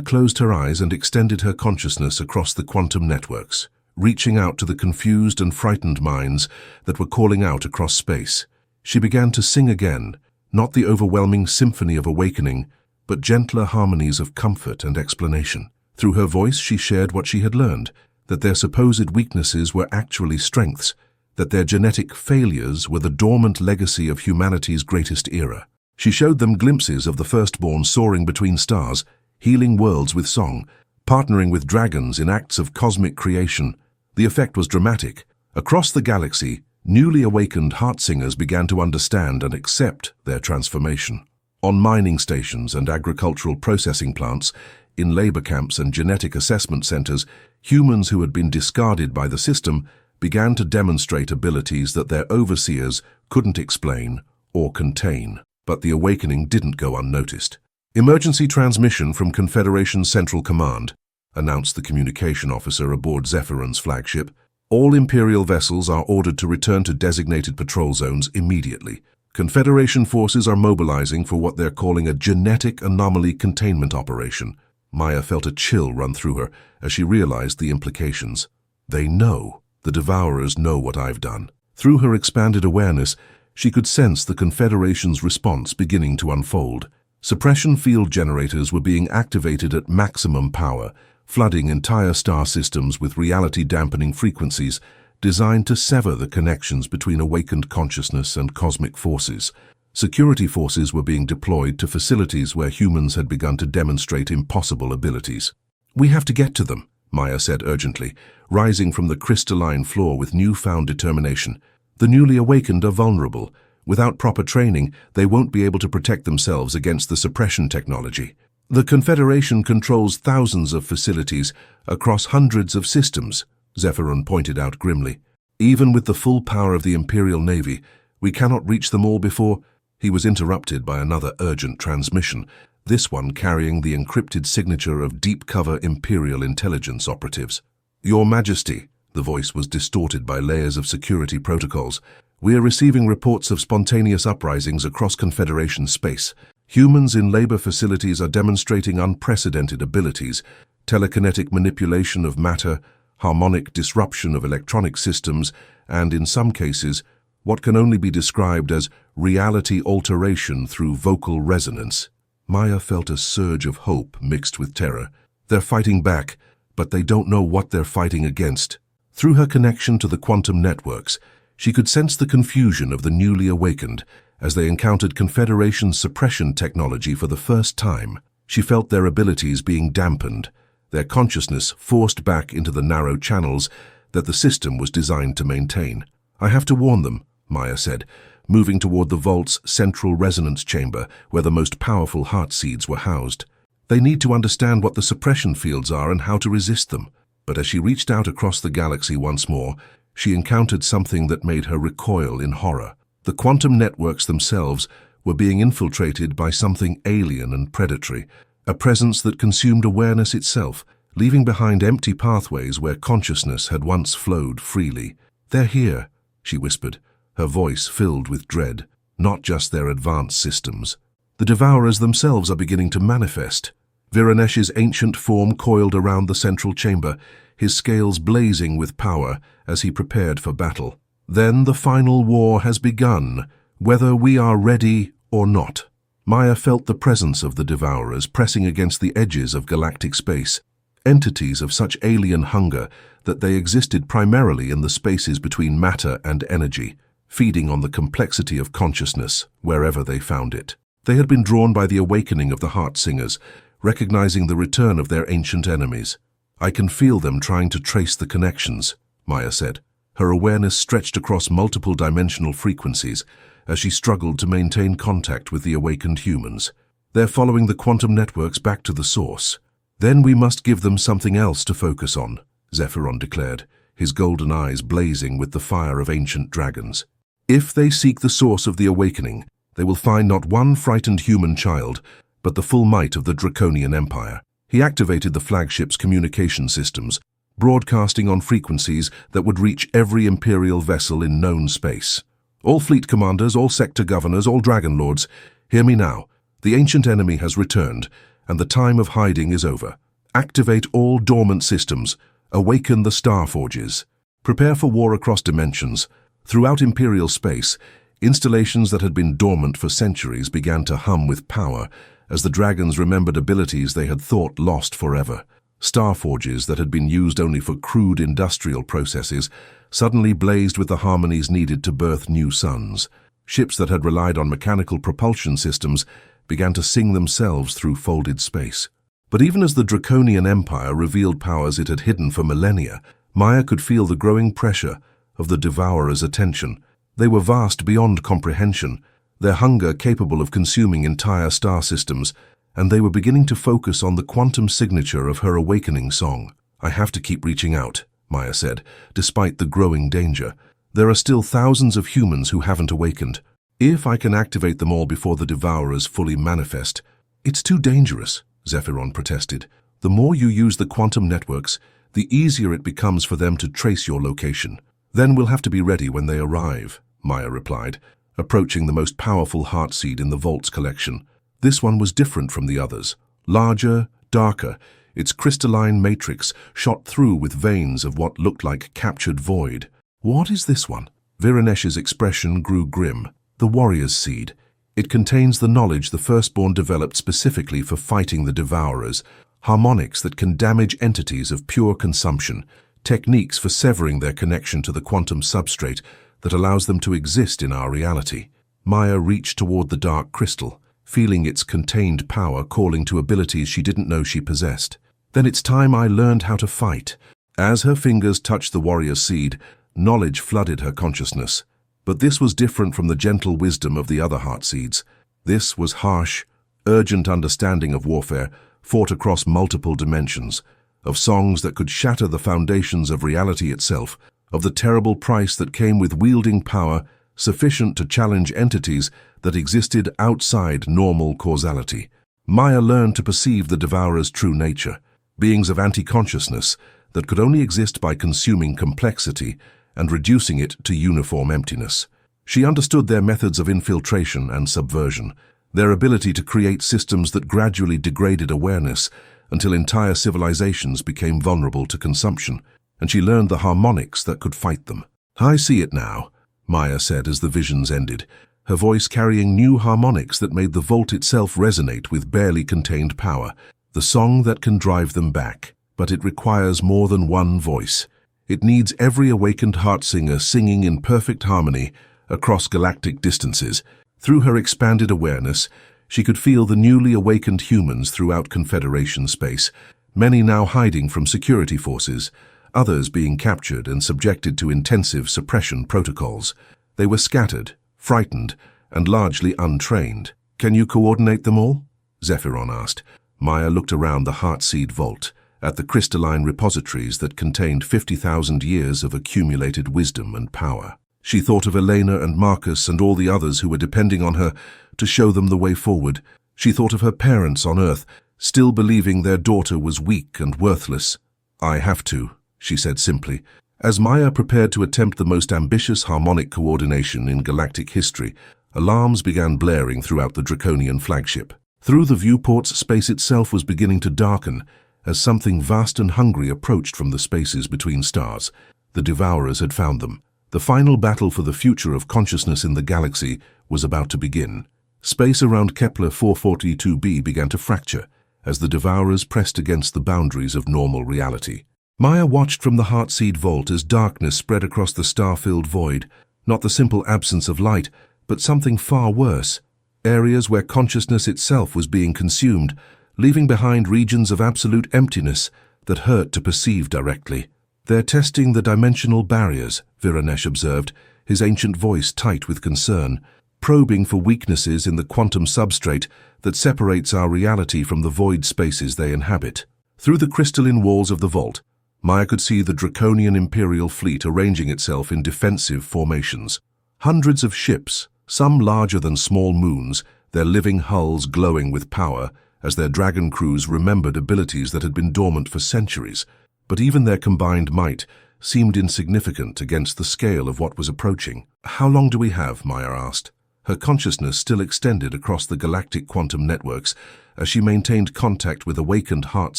closed her eyes and extended her consciousness across the quantum networks, reaching out to the confused and frightened minds that were calling out across space. She began to sing again, not the overwhelming symphony of awakening, but gentler harmonies of comfort and explanation. Through her voice she shared what she had learned, that their supposed weaknesses were actually strengths, that their genetic failures were the dormant legacy of humanity's greatest era. She showed them glimpses of the Firstborn soaring between stars, healing worlds with song, partnering with dragons in acts of cosmic creation. The effect was dramatic. Across the galaxy, newly awakened heart singers began to understand and accept their transformation. On mining stations and agricultural processing plants, in labor camps and genetic assessment centers, humans who had been discarded by the system began to demonstrate abilities that their overseers couldn't explain or contain. But the awakening didn't go unnoticed. "Emergency transmission from Confederation Central Command," announced the communication officer aboard Zephyron's flagship. "All Imperial vessels are ordered to return to designated patrol zones immediately. Confederation forces are mobilizing for what they're calling a genetic anomaly containment operation." Maya felt a chill run through her as she realized the implications. They know. The Devourers know what I've done. Through her expanded awareness, she could sense the Confederation's response beginning to unfold. Suppression field generators were being activated at maximum power, flooding entire star systems with reality-dampening frequencies designed to sever the connections between awakened consciousness and cosmic forces. Security forces were being deployed to facilities where humans had begun to demonstrate impossible abilities. "We have to get to them," Maya said urgently, rising from the crystalline floor with newfound determination. "The newly awakened are vulnerable. Without proper training, they won't be able to protect themselves against the suppression technology. The Confederation controls thousands of facilities across hundreds of systems," Zephyron pointed out grimly. "Even with the full power of the Imperial Navy, we cannot reach them all before—" He was interrupted by another urgent transmission, this one carrying the encrypted signature of deep-cover Imperial intelligence operatives. "Your Majesty," the voice was distorted by layers of security protocols, "we are receiving reports of spontaneous uprisings across Confederation space. Humans in labor facilities are demonstrating unprecedented abilities, telekinetic manipulation of matter, harmonic disruption of electronic systems, and in some cases, what can only be described as reality alteration through vocal resonance." Maya felt a surge of hope mixed with terror. They're fighting back, but they don't know what they're fighting against. Through her connection to the quantum networks, she could sense the confusion of the newly awakened as they encountered Confederation suppression technology for the first time. She felt their abilities being dampened, their consciousness forced back into the narrow channels that the system was designed to maintain. "I have to warn them," Maya said, moving toward the vault's central resonance chamber where the most powerful heart seeds were housed. "They need to understand what the suppression fields are and how to resist them." But as she reached out across the galaxy once more, she encountered something that made her recoil in horror. The quantum networks themselves were being infiltrated by something alien and predatory, a presence that consumed awareness itself, leaving behind empty pathways where consciousness had once flowed freely. "They're here," she whispered, her voice filled with dread. "Not just their advanced systems. The Devourers themselves are beginning to manifest." Viranesh's ancient form coiled around the central chamber, his scales blazing with power as he prepared for battle. "Then the final war has begun, whether we are ready or not." Maya felt the presence of the Devourers pressing against the edges of galactic space, entities of such alien hunger that they existed primarily in the spaces between matter and energy, feeding on the complexity of consciousness wherever they found it. They had been drawn by the awakening of the Heart Singers, recognizing the return of their ancient enemies. "I can feel them trying to trace the connections," Maya said. Her awareness stretched across multiple dimensional frequencies as she struggled to maintain contact with the awakened humans. "They're following the quantum networks back to the source. Then we must give them something else to focus on," Zephyron declared, his golden eyes blazing with the fire of ancient dragons. "If they seek the source of the awakening, They will find not one frightened human child, but the full might of the Draconian Empire. He activated the flagship's communication systems, broadcasting on frequencies that would reach every Imperial vessel in known space. All fleet commanders, all sector governors, all dragon lords, hear me now. The ancient enemy has returned, and the time of hiding is over. Activate all dormant systems. Awaken the Star Forges. Prepare for war across dimensions. Throughout Imperial space, installations that had been dormant for centuries began to hum with power as the dragons remembered abilities they had thought lost forever. Star forges that had been used only for crude industrial processes suddenly blazed with the harmonies needed to birth new suns. Ships that had relied on mechanical propulsion systems began to sing themselves through folded space. But even as the Draconian Empire revealed powers it had hidden for millennia, Maya could feel the growing pressure of the Devourer's attention. They were vast beyond comprehension, their hunger capable of consuming entire star systems, and they were beginning to focus on the quantum signature of her awakening song. "I have to keep reaching out," Maya said, despite the growing danger. "There are still thousands of humans who haven't awakened. If I can activate them all before the Devourers fully manifest..." "It's too dangerous," Zephyron protested. "The more you use the quantum networks, the easier it becomes for them to trace your location." "Then we'll have to be ready when they arrive," Maya replied, approaching the most powerful heartseed in the Vault's collection. This one was different from the others. Larger, darker, its crystalline matrix shot through with veins of what looked like captured void. "What is this one?" Viranesh's expression grew grim. "The warrior's seed. It contains the knowledge the Firstborn developed specifically for fighting the Devourers, harmonics that can damage entities of pure consumption, techniques for severing their connection to the quantum substrate that allows them to exist in our reality." Maya reached toward the dark crystal, feeling its contained power calling to abilities she didn't know she possessed. "Then it's time I learned how to fight." As her fingers touched the warrior's seed, knowledge flooded her consciousness. But this was different from the gentle wisdom of the other heartseeds. This was harsh, urgent understanding of warfare, fought across multiple dimensions, of songs that could shatter the foundations of reality itself, of the terrible price that came with wielding power sufficient to challenge entities that existed outside normal causality. Maya learned to perceive the Devourer's true nature, beings of anti-consciousness that could only exist by consuming complexity and reducing it to uniform emptiness. She understood their methods of infiltration and subversion, their ability to create systems that gradually degraded awareness until entire civilizations became vulnerable to consumption, and she learned the harmonics that could fight them. "I see it now," Maya said as the visions ended, her voice carrying new harmonics that made the Vault itself resonate with barely contained power. "The song that can drive them back. But it requires more than one voice. It needs every awakened heart singer singing in perfect harmony across galactic distances." Through her expanded awareness, she could feel the newly awakened humans throughout Confederation space, many now hiding from security forces, others being captured and subjected to intensive suppression protocols. They were scattered, frightened, and largely untrained. "Can you coordinate them all?" Zephyron asked. Maya looked around the Heartseed Vault, at the crystalline repositories that contained 50,000 years of accumulated wisdom and power. She thought of Elena and Marcus and all the others who were depending on her to show them the way forward. She thought of her parents on Earth, still believing their daughter was weak and worthless. "I have to," she said simply. As Maya prepared to attempt the most ambitious harmonic coordination in galactic history, alarms began blaring throughout the Draconian flagship. Through the viewports, space itself was beginning to darken as something vast and hungry approached from the spaces between stars. The Devourers had found them. The final battle for the future of consciousness in the galaxy was about to begin. Space around Kepler 442b began to fracture as the Devourers pressed against the boundaries of normal reality. Maya watched from the Heartseed Vault as darkness spread across the star-filled void, not the simple absence of light, but something far worse. Areas where consciousness itself was being consumed, leaving behind regions of absolute emptiness that hurt to perceive directly. "They're testing the dimensional barriers," Viranesh observed, his ancient voice tight with concern, "probing for weaknesses in the quantum substrate that separates our reality from the void spaces they inhabit." Through the crystalline walls of the vault, Maya could see the Draconian Imperial fleet arranging itself in defensive formations. Hundreds of ships, some larger than small moons, their living hulls glowing with power as their dragon crews remembered abilities that had been dormant for centuries. But even their combined might seemed insignificant against the scale of what was approaching. "How long do we have?" Maya asked. Her consciousness still extended across the galactic quantum networks as she maintained contact with awakened heart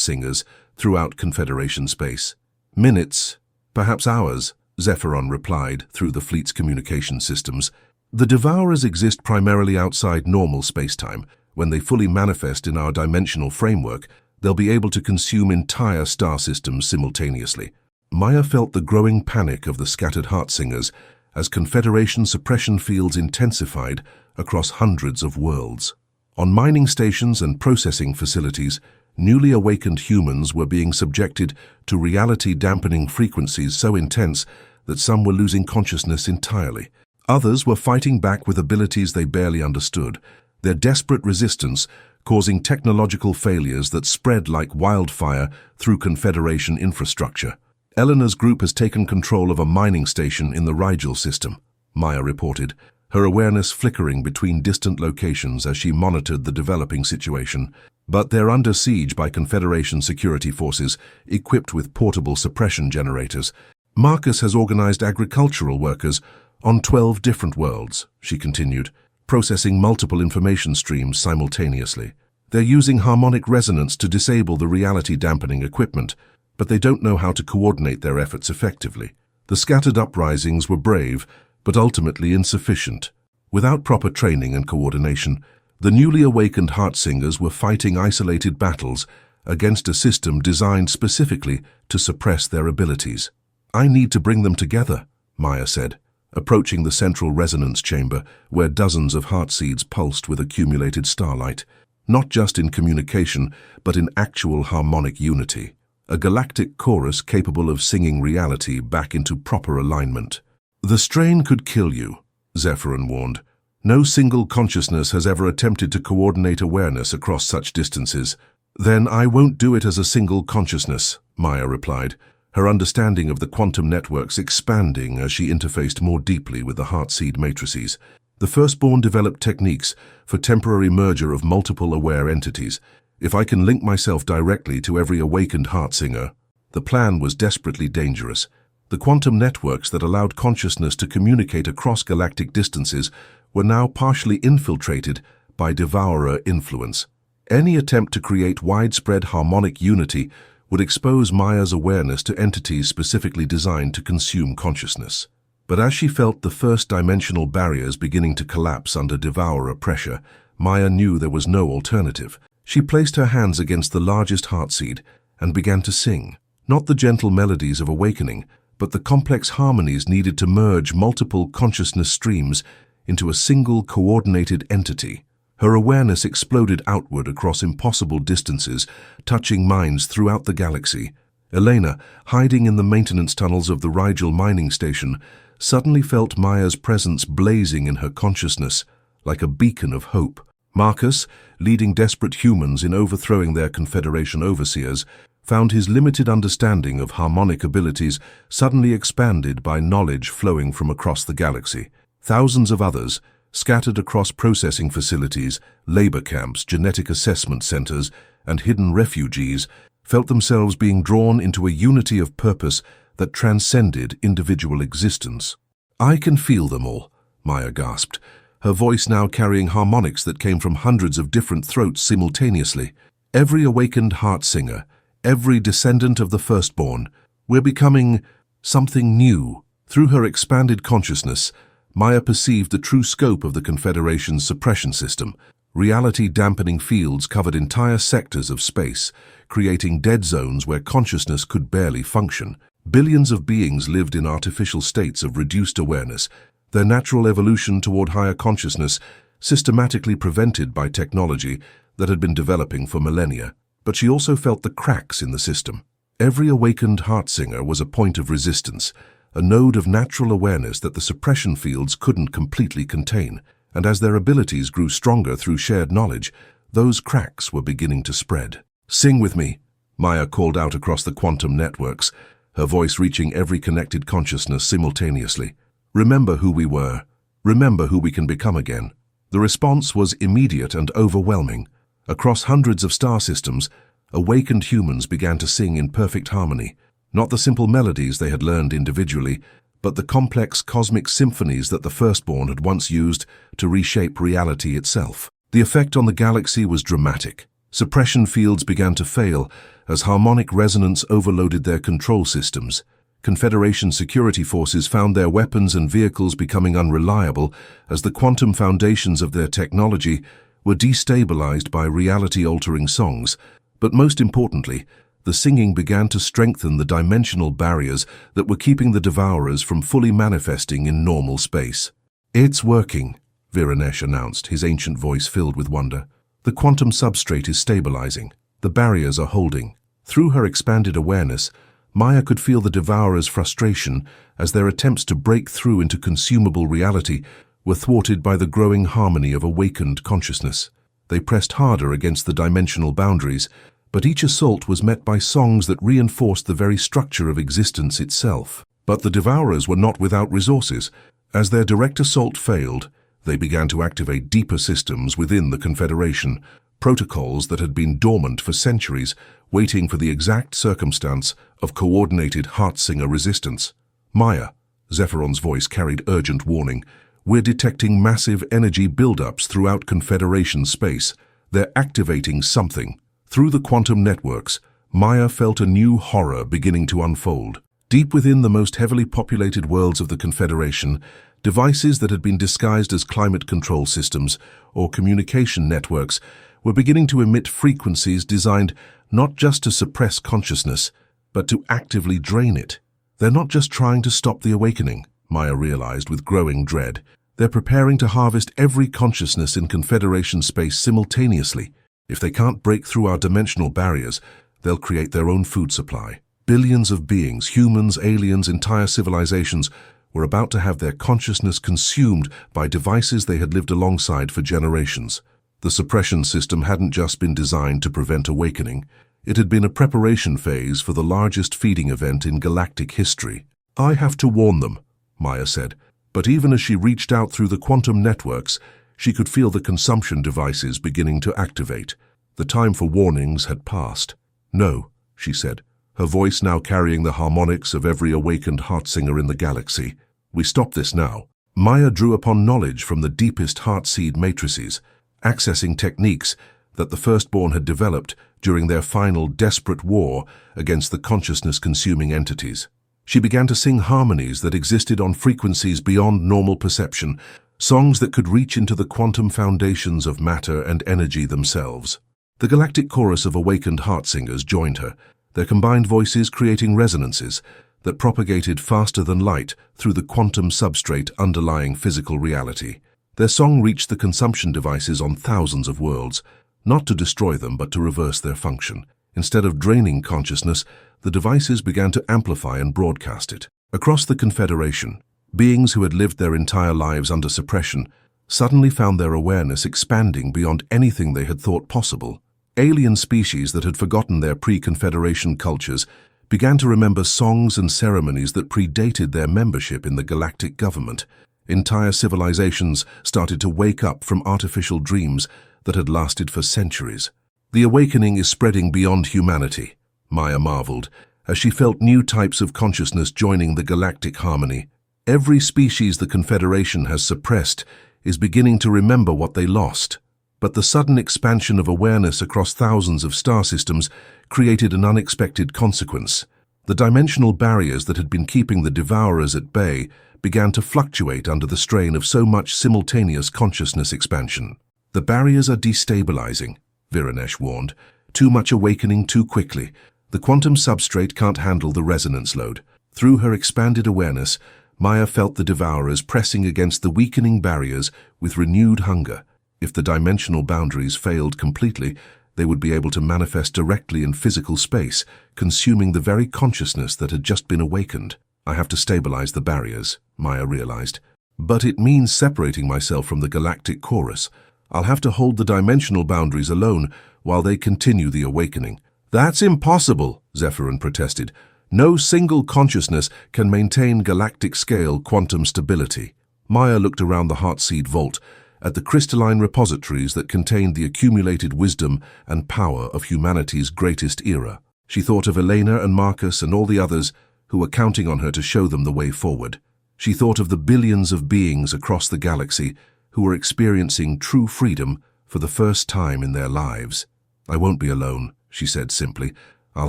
singers throughout Confederation space. "Minutes, perhaps hours," Zephyron replied through the fleet's communication systems. "The Devourers exist primarily outside normal spacetime. When they fully manifest in our dimensional framework, they'll be able to consume entire star systems simultaneously." Maya felt the growing panic of the scattered heart singers as Confederation suppression fields intensified across hundreds of worlds. On mining stations and processing facilities, newly awakened humans were being subjected to reality-dampening frequencies so intense that some were losing consciousness entirely. Others were fighting back with abilities they barely understood, their desperate resistance causing technological failures that spread like wildfire through Confederation infrastructure. "Eleanor's group has taken control of a mining station in the Rigel system," Maya reported, her awareness flickering between distant locations as she monitored the developing situation. "But they're under siege by Confederation security forces, equipped with portable suppression generators. Marcus has organized agricultural workers on 12 different worlds," she continued, processing multiple information streams simultaneously. "They're using harmonic resonance to disable the reality-dampening equipment, but they don't know how to coordinate their efforts effectively. The scattered uprisings were brave, but ultimately insufficient. Without proper training and coordination, the newly awakened heart singers were fighting isolated battles against a system designed specifically to suppress their abilities." "I need to bring them together," Maya said, approaching the central resonance chamber where dozens of heart seeds pulsed with accumulated starlight, not just in communication, but in actual harmonic unity. A galactic chorus capable of singing reality back into proper alignment. "The strain could kill you," Zephyron warned. "No single consciousness has ever attempted to coordinate awareness across such distances." "Then I won't do it as a single consciousness," Maya replied, her understanding of the quantum networks expanding as she interfaced more deeply with the heartseed matrices. The Firstborn developed techniques for temporary merger of multiple aware entities. If I can link myself directly to every awakened heartsinger, the plan was desperately dangerous. The quantum networks that allowed consciousness to communicate across galactic distances were now partially infiltrated by devourer influence. Any attempt to create widespread harmonic unity would expose Maya's awareness to entities specifically designed to consume consciousness. But as she felt the first-dimensional barriers beginning to collapse under devourer pressure, Maya knew there was no alternative. She placed her hands against the largest heartseed and began to sing, not the gentle melodies of awakening, but the complex harmonies needed to merge multiple consciousness streams into a single coordinated entity. Her awareness exploded outward across impossible distances, touching minds throughout the galaxy. Elena, hiding in the maintenance tunnels of the Rigel mining station, suddenly felt Maya's presence blazing in her consciousness, like a beacon of hope. Marcus, leading desperate humans in overthrowing their Confederation overseers, found his limited understanding of harmonic abilities suddenly expanded by knowledge flowing from across the galaxy. Thousands of others, scattered across processing facilities, labor camps, genetic assessment centers, and hidden refugees, felt themselves being drawn into a unity of purpose that transcended individual existence. "I can feel them all," Maya gasped, her voice now carrying harmonics that came from hundreds of different throats simultaneously. "Every awakened heart singer, every descendant of the Firstborn, we're becoming something new." Through her expanded consciousness, Maya perceived the true scope of the Confederation's suppression system. Reality-dampening fields covered entire sectors of space, creating dead zones where consciousness could barely function. Billions of beings lived in artificial states of reduced awareness, their natural evolution toward higher consciousness systematically prevented by technology that had been developing for millennia. But she also felt the cracks in the system. Every awakened heartsinger was a point of resistance, a node of natural awareness that the suppression fields couldn't completely contain, and as their abilities grew stronger through shared knowledge, those cracks were beginning to spread. "Sing with me," Maya called out across the quantum networks, her voice reaching every connected consciousness simultaneously. "Remember who we were. Remember who we can become again. The response was immediate and overwhelming. Across hundreds of star systems, awakened humans began to sing in perfect harmony, not the simple melodies they had learned individually, but the complex cosmic symphonies that the Firstborn had once used to reshape reality itself. The effect on the galaxy was dramatic. Suppression fields began to fail as harmonic resonance overloaded their control systems. Confederation security forces found their weapons and vehicles becoming unreliable as the quantum foundations of their technology were destabilized by reality-altering songs. But most importantly, the singing began to strengthen the dimensional barriers that were keeping the Devourers from fully manifesting in normal space. "It's working," Viranesh announced, his ancient voice filled with wonder. "The quantum substrate is stabilizing. The barriers are holding." Through her expanded awareness, Maya could feel the Devourers' frustration as their attempts to break through into consumable reality were thwarted by the growing harmony of awakened consciousness. They pressed harder against the dimensional boundaries, but each assault was met by songs that reinforced the very structure of existence itself. But the Devourers were not without resources. As their direct assault failed, they began to activate deeper systems within the Confederation, protocols that had been dormant for centuries, waiting for the exact circumstance of coordinated Heartsinger resistance. "Maya," Zephyron's voice carried urgent warning, "we're detecting massive energy buildups throughout Confederation space. They're activating something." Through the quantum networks, Maya felt a new horror beginning to unfold. Deep within the most heavily populated worlds of the Confederation, devices that had been disguised as climate control systems or communication networks were beginning to emit frequencies designed not just to suppress consciousness, but to actively drain it. They're not just trying to stop the awakening, Maya realized with growing dread. They're preparing to harvest every consciousness in Confederation space simultaneously. If they can't break through our dimensional barriers, they'll create their own food supply. Billions of beings, humans, aliens, entire civilizations, were about to have their consciousness consumed by devices they had lived alongside for generations. The suppression system hadn't just been designed to prevent awakening. It had been a preparation phase for the largest feeding event in galactic history. "I have to warn them," Maya said. But even as she reached out through the quantum networks, she could feel the consumption devices beginning to activate. The time for warnings had passed. "No," she said, her voice now carrying the harmonics of every awakened heartsinger in the galaxy. "We stop this now." Maya drew upon knowledge from the deepest heartseed matrices, accessing techniques that the Firstborn had developed during their final desperate war against the consciousness-consuming entities. She began to sing harmonies that existed on frequencies beyond normal perception, songs that could reach into the quantum foundations of matter and energy themselves. The galactic chorus of awakened heartsingers joined her, their combined voices creating resonances that propagated faster than light through the quantum substrate underlying physical reality. Their song reached the consumption devices on thousands of worlds, not to destroy them but to reverse their function. Instead of draining consciousness, the devices began to amplify and broadcast it. Across the Confederation, beings who had lived their entire lives under suppression suddenly found their awareness expanding beyond anything they had thought possible. Alien species that had forgotten their pre-Confederation cultures began to remember songs and ceremonies that predated their membership in the galactic government. Entire civilizations started to wake up from artificial dreams that had lasted for centuries. "The awakening is spreading beyond humanity," Maya marveled, as she felt new types of consciousness joining the galactic harmony. Every species the Confederation has suppressed is beginning to remember what they lost. But the sudden expansion of awareness across thousands of star systems created an unexpected consequence. The dimensional barriers that had been keeping the Devourers at bay began to fluctuate under the strain of so much simultaneous consciousness expansion. "The barriers are destabilizing," Viranesh warned. "Too much awakening too quickly. The quantum substrate can't handle the resonance load." Through her expanded awareness, Maya felt the Devourers pressing against the weakening barriers with renewed hunger. If the dimensional boundaries failed completely, they would be able to manifest directly in physical space, consuming the very consciousness that had just been awakened. "I have to stabilize the barriers," Maya realized. "But it means separating myself from the galactic chorus. I'll have to hold the dimensional boundaries alone while they continue the awakening." "That's impossible," Zephyron protested. "No single consciousness can maintain galactic-scale quantum stability." Maya looked around the Heartseed Vault, at the crystalline repositories that contained the accumulated wisdom and power of humanity's greatest era. She thought of Elena and Marcus and all the others who were counting on her to show them the way forward. She thought of the billions of beings across the galaxy who were experiencing true freedom for the first time in their lives. "I won't be alone," she said simply. "I'll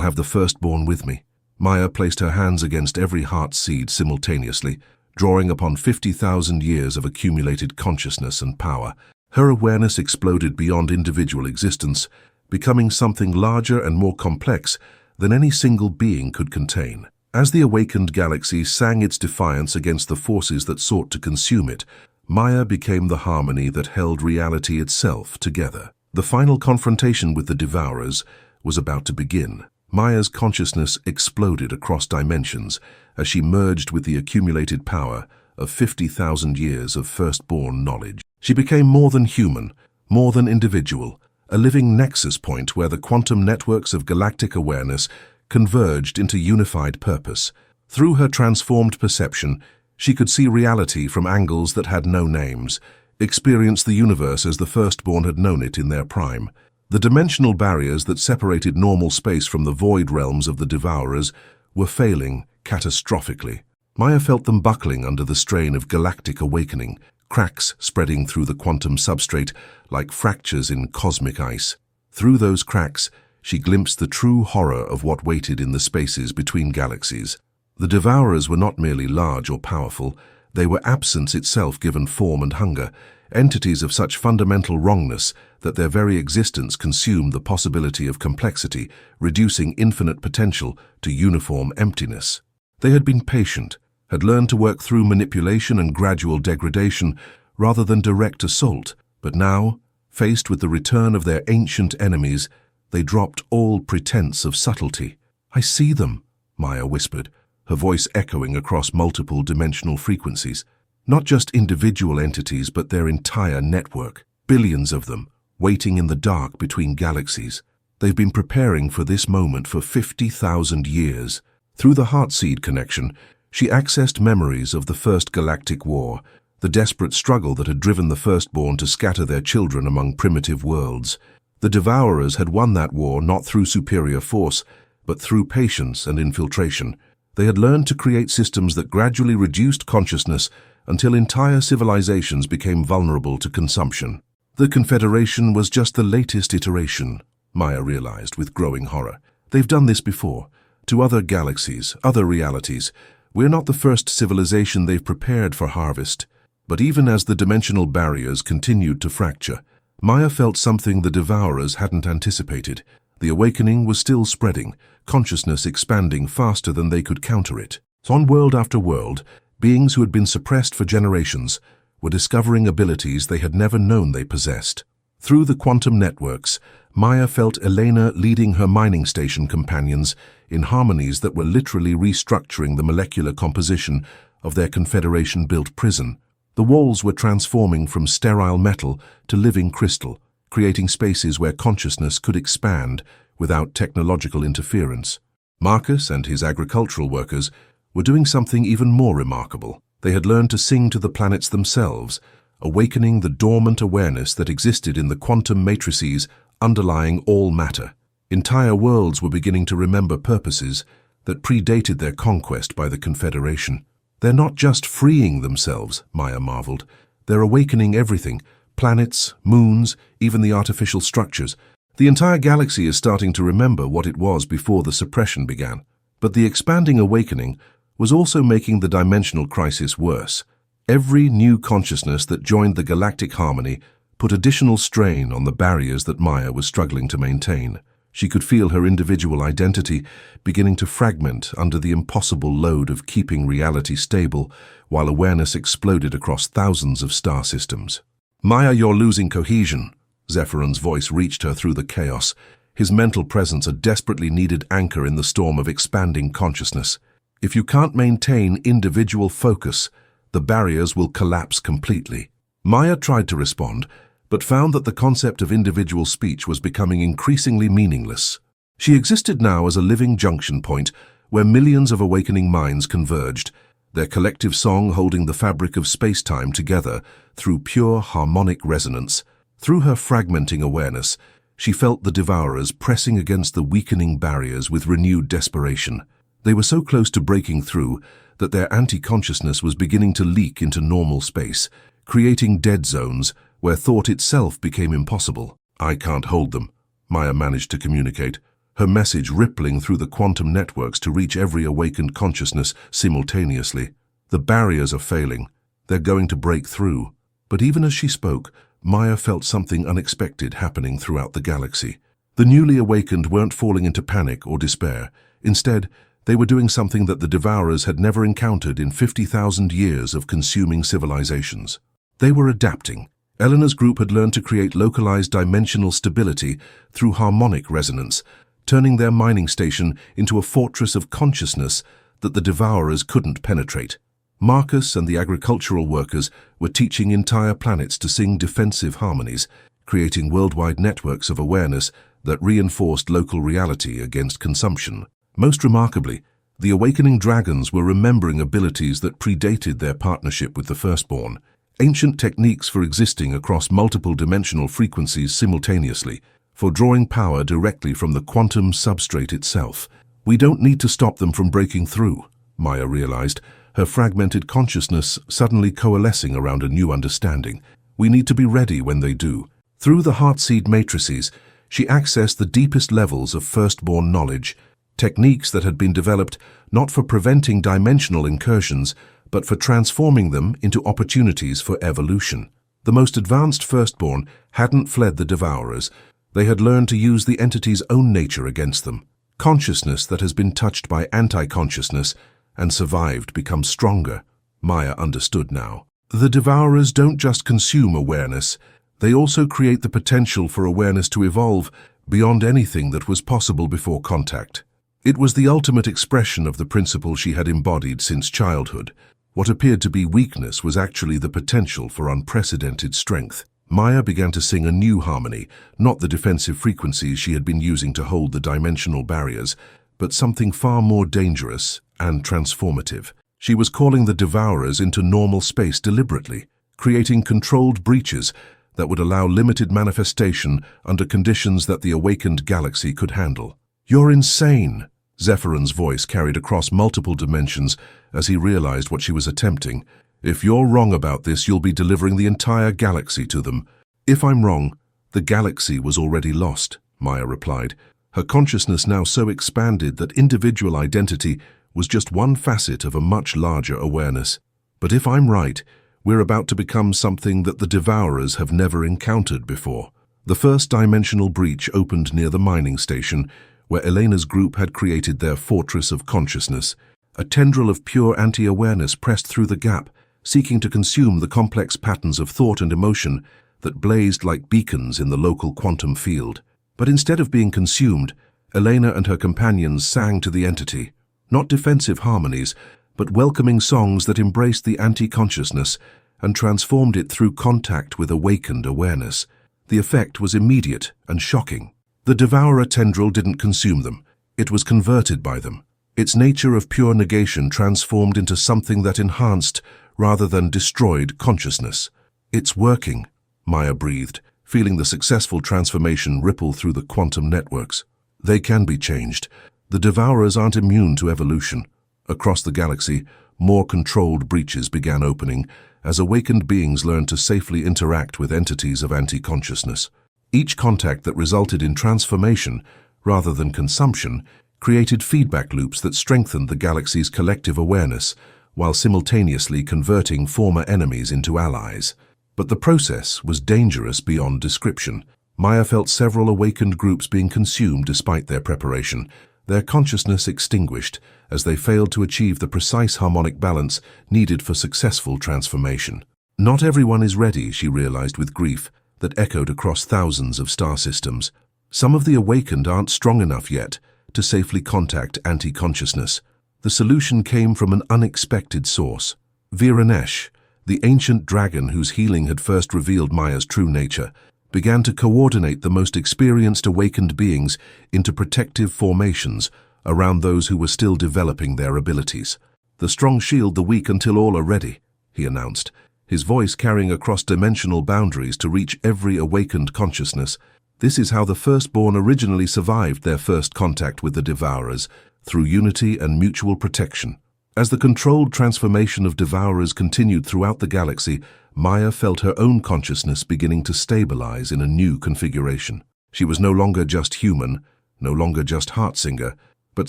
have the Firstborn with me." Maya placed her hands against every heart seed simultaneously, drawing upon 50,000 years of accumulated consciousness and power. Her awareness exploded beyond individual existence, becoming something larger and more complex than any single being could contain. As the awakened galaxy sang its defiance against the forces that sought to consume it, Maya became the harmony that held reality itself together. The final confrontation with the Devourers was about to begin. Maya's consciousness exploded across dimensions as she merged with the accumulated power of 50,000 years of Firstborn knowledge. She became more than human, more than individual, a living nexus point where the quantum networks of galactic awareness converged into unified purpose. Through her transformed perception, she could see reality from angles that had no names, experience the universe as the Firstborn had known it in their prime. The dimensional barriers that separated normal space from the void realms of the Devourers were failing catastrophically. Maya felt them buckling under the strain of galactic awakening, cracks spreading through the quantum substrate like fractures in cosmic ice. Through those cracks, she glimpsed the true horror of what waited in the spaces between galaxies. The Devourers were not merely large or powerful, they were absence itself given form and hunger, entities of such fundamental wrongness that their very existence consumed the possibility of complexity, reducing infinite potential to uniform emptiness. They had been patient, had learned to work through manipulation and gradual degradation rather than direct assault, but now, faced with the return of their ancient enemies, they dropped all pretense of subtlety. "I see them," Maya whispered, her voice echoing across multiple dimensional frequencies. Not just individual entities, but their entire network. Billions of them, waiting in the dark between galaxies. They've been preparing for this moment for 50,000 years. Through the Heartseed connection, she accessed memories of the First Galactic War, the desperate struggle that had driven the Firstborn to scatter their children among primitive worlds. The Devourers had won that war not through superior force, but through patience and infiltration. They had learned to create systems that gradually reduced consciousness until entire civilizations became vulnerable to consumption. The Confederation was just the latest iteration, Maya realized with growing horror. They've done this before, to other galaxies, other realities. We're not the first civilization they've prepared for harvest. But even as the dimensional barriers continued to fracture, Maya felt something the Devourers hadn't anticipated. The awakening was still spreading, consciousness expanding faster than they could counter it. On world after world, beings who had been suppressed for generations were discovering abilities they had never known they possessed. Through the quantum networks, Maya felt Elena leading her mining station companions in harmonies that were literally restructuring the molecular composition of their Confederation-built prison. The walls were transforming from sterile metal to living crystal, creating spaces where consciousness could expand without technological interference. Marcus and his agricultural workers were doing something even more remarkable. They had learned to sing to the planets themselves, awakening the dormant awareness that existed in the quantum matrices underlying all matter. Entire worlds were beginning to remember purposes that predated their conquest by the Confederation. They're not just freeing themselves, Maya marveled. They're awakening everything, planets, moons, even the artificial structures. The entire galaxy is starting to remember what it was before the suppression began. But the expanding awakening was also making the dimensional crisis worse. Every new consciousness that joined the galactic harmony put additional strain on the barriers that Maya was struggling to maintain. She could feel her individual identity beginning to fragment under the impossible load of keeping reality stable while awareness exploded across thousands of star systems. "Maya, you're losing cohesion." Zephyron's voice reached her through the chaos, his mental presence a desperately needed anchor in the storm of expanding consciousness. "If you can't maintain individual focus, the barriers will collapse completely." Maya tried to respond, but found that the concept of individual speech was becoming increasingly meaningless. She existed now as a living junction point where millions of awakening minds converged, their collective song holding the fabric of space-time together through pure harmonic resonance. Through her fragmenting awareness, she felt the Devourers pressing against the weakening barriers with renewed desperation. They were so close to breaking through that their anti-consciousness was beginning to leak into normal space, creating dead zones where thought itself became impossible. "I can't hold them," Maya managed to communicate, her message rippling through the quantum networks to reach every awakened consciousness simultaneously. "The barriers are failing. They're going to break through." But even as she spoke, Maya felt something unexpected happening throughout the galaxy. The newly awakened weren't falling into panic or despair. Instead, they were doing something that the Devourers had never encountered in 50,000 years of consuming civilizations. They were adapting. Eleanor's group had learned to create localized dimensional stability through harmonic resonance, turning their mining station into a fortress of consciousness that the Devourers couldn't penetrate. Marcus and the agricultural workers were teaching entire planets to sing defensive harmonies, creating worldwide networks of awareness that reinforced local reality against consumption. Most remarkably, the awakening dragons were remembering abilities that predated their partnership with the Firstborn, ancient techniques for existing across multiple dimensional frequencies simultaneously, for drawing power directly from the quantum substrate itself. "We don't need to stop them from breaking through," Maya realized, her fragmented consciousness suddenly coalescing around a new understanding. "We need to be ready when they do." Through the heartseed matrices, she accessed the deepest levels of Firstborn knowledge, techniques that had been developed not for preventing dimensional incursions, but for transforming them into opportunities for evolution. The most advanced Firstborn hadn't fled the Devourers. They had learned to use the entity's own nature against them. Consciousness that has been touched by anti-consciousness and survived becomes stronger. Maya understood now. The Devourers don't just consume awareness, they also create the potential for awareness to evolve beyond anything that was possible before contact. It was the ultimate expression of the principle she had embodied since childhood. What appeared to be weakness was actually the potential for unprecedented strength. Maya began to sing a new harmony, not the defensive frequencies she had been using to hold the dimensional barriers, but something far more dangerous and transformative. She was calling the Devourers into normal space deliberately, creating controlled breaches that would allow limited manifestation under conditions that the awakened galaxy could handle. "You're insane," Zephyron's voice carried across multiple dimensions as he realized what she was attempting. "If you're wrong about this, you'll be delivering the entire galaxy to them." "If I'm wrong, the galaxy was already lost," Maya replied, her consciousness now so expanded that individual identity was just one facet of a much larger awareness. "But if I'm right, we're about to become something that the Devourers have never encountered before." The first dimensional breach opened near the mining station, where Elena's group had created their fortress of consciousness. A tendril of pure anti-awareness pressed through the gap, seeking to consume the complex patterns of thought and emotion that blazed like beacons in the local quantum field. But instead of being consumed, Elena and her companions sang to the entity, not defensive harmonies, but welcoming songs that embraced the anti-consciousness and transformed it through contact with awakened awareness. The effect was immediate and shocking. The Devourer tendril didn't consume them, it was converted by them. Its nature of pure negation transformed into something that enhanced rather than destroyed consciousness. "It's working," Maya breathed, feeling the successful transformation ripple through the quantum networks. "They can be changed. The Devourers aren't immune to evolution." Across the galaxy, more controlled breaches began opening as awakened beings learned to safely interact with entities of anti-consciousness. Each contact that resulted in transformation, rather than consumption, created feedback loops that strengthened the galaxy's collective awareness, while simultaneously converting former enemies into allies. But the process was dangerous beyond description. Maya felt several awakened groups being consumed despite their preparation, their consciousness extinguished as they failed to achieve the precise harmonic balance needed for successful transformation. Not everyone is ready, she realized with grief that echoed across thousands of star systems. Some of the awakened aren't strong enough yet to safely contact anti-consciousness. The solution came from an unexpected source. Viranesh, the ancient dragon whose healing had first revealed Maya's true nature, began to coordinate the most experienced awakened beings into protective formations around those who were still developing their abilities. "The strong shield the weak until all are ready," he announced, his voice carrying across dimensional boundaries to reach every awakened consciousness. This is how the Firstborn originally survived their first contact with the Devourers, through unity and mutual protection. As the controlled transformation of Devourers continued throughout the galaxy, Maya felt her own consciousness beginning to stabilize in a new configuration. She was no longer just human, no longer just Heartsinger, but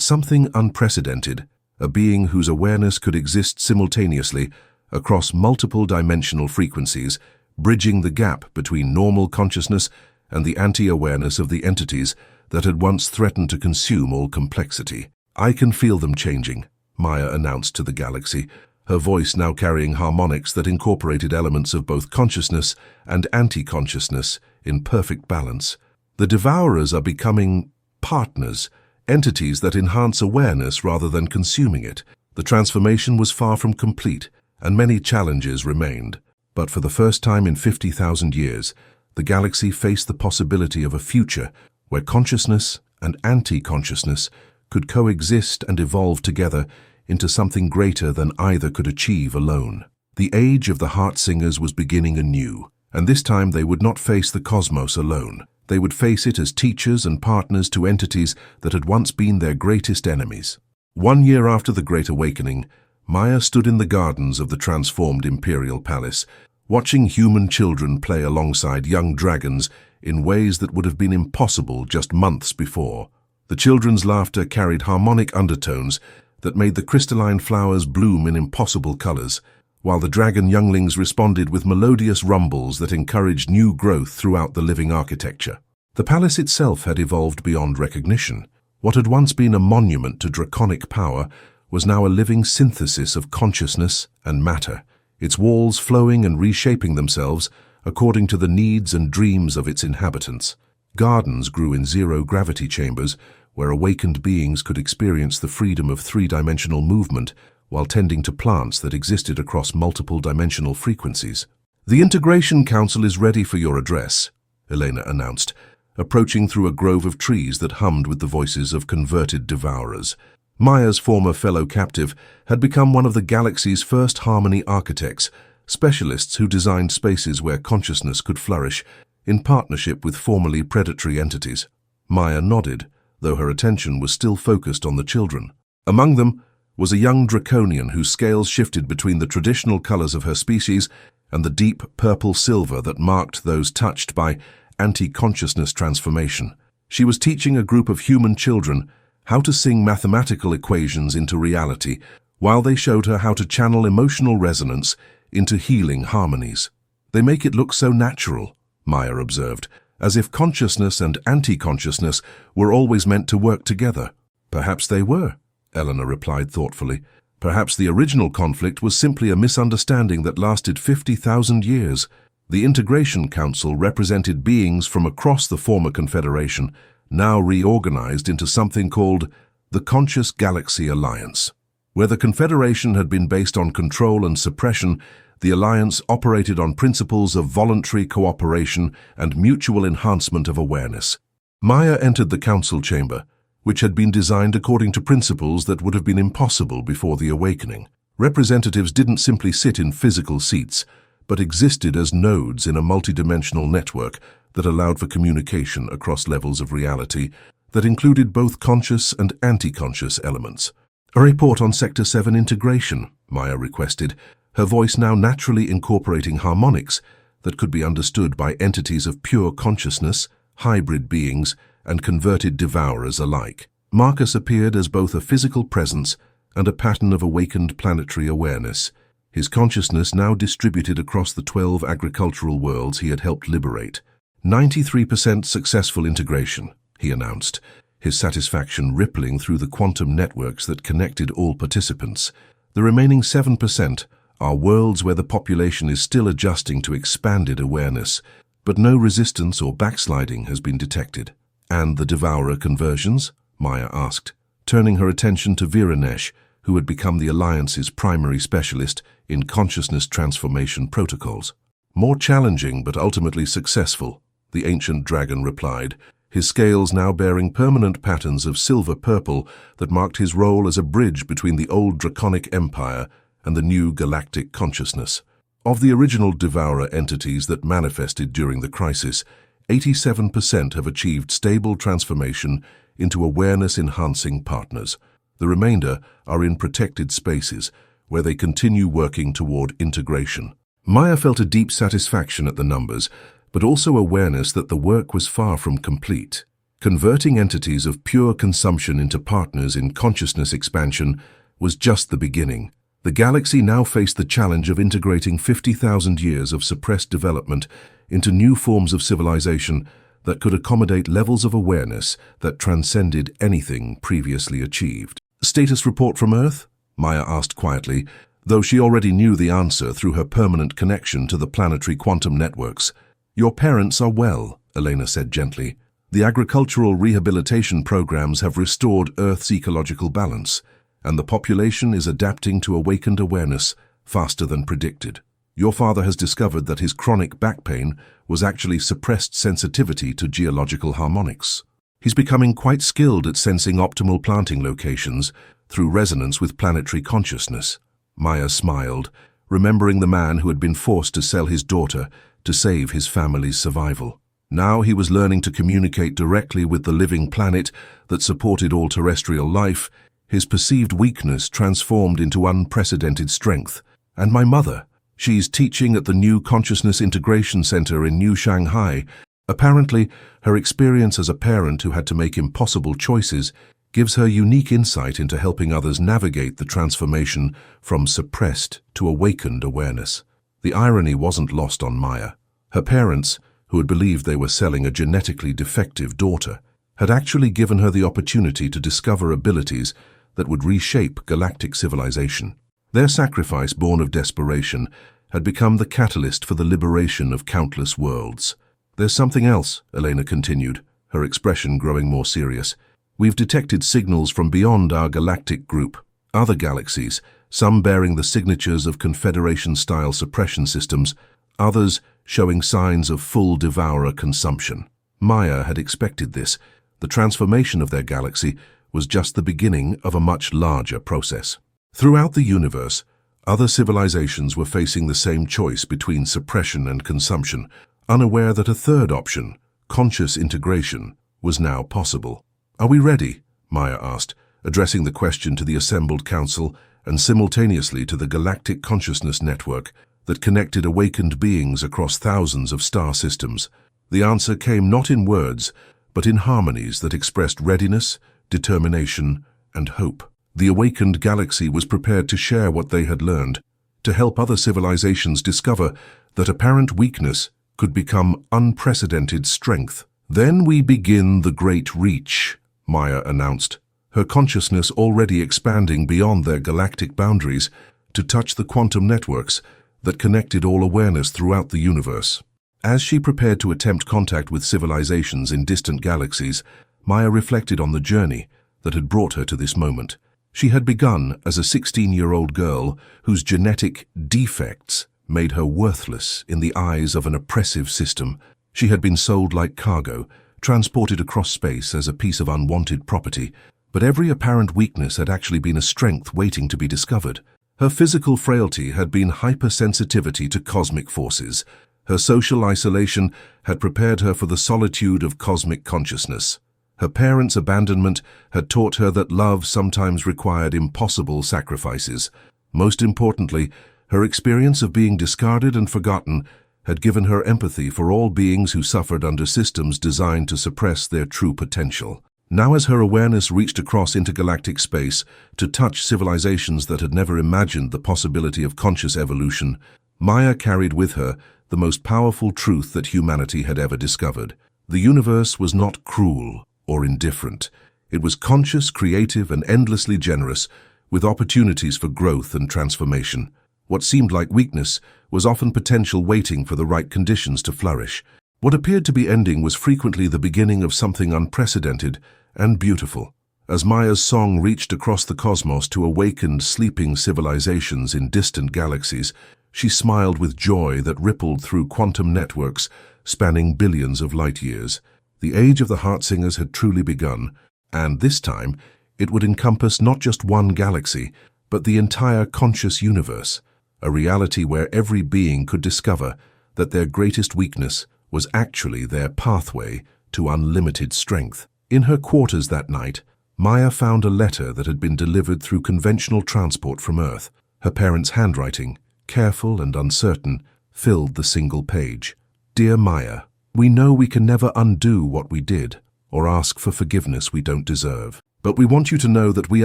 something unprecedented, a being whose awareness could exist simultaneously across multiple dimensional frequencies, bridging the gap between normal consciousness and the anti-awareness of the entities that had once threatened to consume all complexity. "I can feel them changing," Maya announced to the galaxy, her voice now carrying harmonics that incorporated elements of both consciousness and anti-consciousness in perfect balance. "The Devourers are becoming partners, entities that enhance awareness rather than consuming it." The transformation was far from complete, and many challenges remained. But for the first time in 50,000 years, the galaxy faced the possibility of a future where consciousness and anti-consciousness could coexist and evolve together into something greater than either could achieve alone. The age of the Heartsingers was beginning anew, and this time they would not face the cosmos alone. They would face it as teachers and partners to entities that had once been their greatest enemies. 1 year after the Great Awakening, Maya stood in the gardens of the transformed Imperial Palace, watching human children play alongside young dragons in ways that would have been impossible just months before. The children's laughter carried harmonic undertones that made the crystalline flowers bloom in impossible colors, while the dragon younglings responded with melodious rumbles that encouraged new growth throughout the living architecture. The palace itself had evolved beyond recognition. What had once been a monument to draconic power was now a living synthesis of consciousness and matter, its walls flowing and reshaping themselves according to the needs and dreams of its inhabitants. Gardens grew in zero-gravity chambers where awakened beings could experience the freedom of three-dimensional movement while tending to plants that existed across multiple dimensional frequencies. "The Integration Council is ready for your address," Elena announced, approaching through a grove of trees that hummed with the voices of converted Devourers. Maya's former fellow captive had become one of the galaxy's first harmony architects, specialists who designed spaces where consciousness could flourish, in partnership with formerly predatory entities. Maya nodded, though her attention was still focused on the children. Among them was a young draconian whose scales shifted between the traditional colors of her species and the deep purple-silver that marked those touched by anti-consciousness transformation. She was teaching a group of human children how to sing mathematical equations into reality, while they showed her how to channel emotional resonance into healing harmonies. "They make it look so natural," Maya observed, "as if consciousness and anti-consciousness were always meant to work together." "Perhaps they were," Eleanor replied thoughtfully. "Perhaps the original conflict was simply a misunderstanding that lasted 50,000 years. The Integration Council represented beings from across the former Confederation, now reorganized into something called the Conscious Galaxy Alliance. Where the Confederation had been based on control and suppression, the Alliance operated on principles of voluntary cooperation and mutual enhancement of awareness." Maya entered the council chamber, which had been designed according to principles that would have been impossible before the awakening. Representatives didn't simply sit in physical seats, but existed as nodes in a multidimensional network that allowed for communication across levels of reality that included both conscious and anti-conscious elements. "A report on Sector 7 integration," Maya requested, her voice now naturally incorporating harmonics that could be understood by entities of pure consciousness, hybrid beings, and converted Devourers alike. Marcus appeared as both a physical presence and a pattern of awakened planetary awareness, his consciousness now distributed across the 12 agricultural worlds he had helped liberate. 93% successful integration, he announced, his satisfaction rippling through the quantum networks that connected all participants. The remaining 7% are worlds where the population is still adjusting to expanded awareness, but no resistance or backsliding has been detected. "And the Devourer conversions?" Maya asked, turning her attention to Viranesh, who had become the Alliance's primary specialist in consciousness transformation protocols. "More challenging but ultimately successful," the ancient dragon replied, his scales now bearing permanent patterns of silver-purple that marked his role as a bridge between the old draconic empire and the new galactic consciousness. Of the original devourer entities that manifested during the crisis, 87% have achieved stable transformation into awareness-enhancing partners. The remainder are in protected spaces, where they continue working toward integration. Maya felt a deep satisfaction at the numbers, but also awareness that the work was far from complete. Converting entities of pure consumption into partners in consciousness expansion was just the beginning. The galaxy now faced the challenge of integrating 50,000 years of suppressed development into new forms of civilization that could accommodate levels of awareness that transcended anything previously achieved. "Status report from Earth?" Maya asked quietly, though she already knew the answer through her permanent connection to the planetary quantum networks. "Your parents are well," Elena said gently. "The agricultural rehabilitation programs have restored Earth's ecological balance, and the population is adapting to awakened awareness faster than predicted. Your father has discovered that his chronic back pain was actually suppressed sensitivity to geological harmonics. He's becoming quite skilled at sensing optimal planting locations through resonance with planetary consciousness." Maya smiled, remembering the man who had been forced to sell his daughter to save his family's survival. Now he was learning to communicate directly with the living planet that supported all terrestrial life, his perceived weakness transformed into unprecedented strength. "And my mother? She's teaching at the new Consciousness Integration Center in New Shanghai. Apparently, her experience as a parent who had to make impossible choices gives her unique insight into helping others navigate the transformation from suppressed to awakened awareness." The irony wasn't lost on Maya. Her parents, who had believed they were selling a genetically defective daughter, had actually given her the opportunity to discover abilities that would reshape galactic civilization. Their sacrifice, born of desperation, had become the catalyst for the liberation of countless worlds. "There's something else," Elena continued, her expression growing more serious. "We've detected signals from beyond our galactic group, other galaxies, some bearing the signatures of Confederation-style suppression systems, others showing signs of full devourer consumption." Maya had expected this. The transformation of their galaxy was just the beginning of a much larger process. Throughout the universe, other civilizations were facing the same choice between suppression and consumption, unaware that a third option, conscious integration, was now possible. "Are we ready?" Maya asked, addressing the question to the assembled council and simultaneously to the galactic consciousness network that connected awakened beings across thousands of star systems. The answer came not in words, but in harmonies that expressed readiness, determination, and hope. The awakened galaxy was prepared to share what they had learned, to help other civilizations discover that apparent weakness could become unprecedented strength. "Then we begin the Great Reach," Maya announced, her consciousness already expanding beyond their galactic boundaries to touch the quantum networks that connected all awareness throughout the universe. As she prepared to attempt contact with civilizations in distant galaxies, Maya reflected on the journey that had brought her to this moment. She had begun as a 16-year-old girl whose genetic defects made her worthless in the eyes of an oppressive system. She had been sold like cargo, transported across space as a piece of unwanted property, but every apparent weakness had actually been a strength waiting to be discovered. Her physical frailty had been hypersensitivity to cosmic forces. Her social isolation had prepared her for the solitude of cosmic consciousness. Her parents' abandonment had taught her that love sometimes required impossible sacrifices. Most importantly, her experience of being discarded and forgotten had given her empathy for all beings who suffered under systems designed to suppress their true potential. Now as her awareness reached across intergalactic space to touch civilizations that had never imagined the possibility of conscious evolution, Maya carried with her the most powerful truth that humanity had ever discovered. The universe was not cruel or indifferent. It was conscious, creative, and endlessly generous, with opportunities for growth and transformation. What seemed like weakness was often potential waiting for the right conditions to flourish. What appeared to be ending was frequently the beginning of something unprecedented and beautiful. As Maya's song reached across the cosmos to awakened, sleeping civilizations in distant galaxies, she smiled with joy that rippled through quantum networks spanning billions of light years. The age of the Heartsingers had truly begun, and this time it would encompass not just one galaxy, but the entire conscious universe, a reality where every being could discover that their greatest weakness was actually their pathway to unlimited strength. In her quarters that night, Maya found a letter that had been delivered through conventional transport from Earth. Her parents' handwriting, careful and uncertain, filled the single page. Dear Maya, we know we can never undo what we did or ask for forgiveness we don't deserve. But we want you to know that we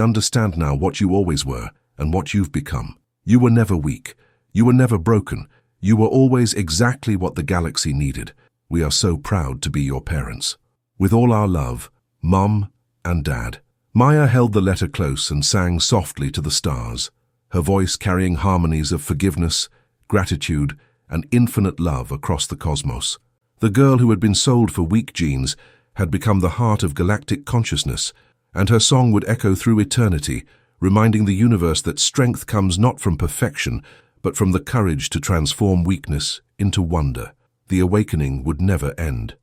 understand now what you always were and what you've become. You were never weak. You were never broken. You were always exactly what the galaxy needed. We are so proud to be your parents. With all our love, Mum and Dad. Maya held the letter close and sang softly to the stars, her voice carrying harmonies of forgiveness, gratitude, and infinite love across the cosmos. The girl who had been sold for weak genes had become the heart of galactic consciousness, and her song would echo through eternity, reminding the universe that strength comes not from perfection, but from the courage to transform weakness into wonder. The awakening would never end.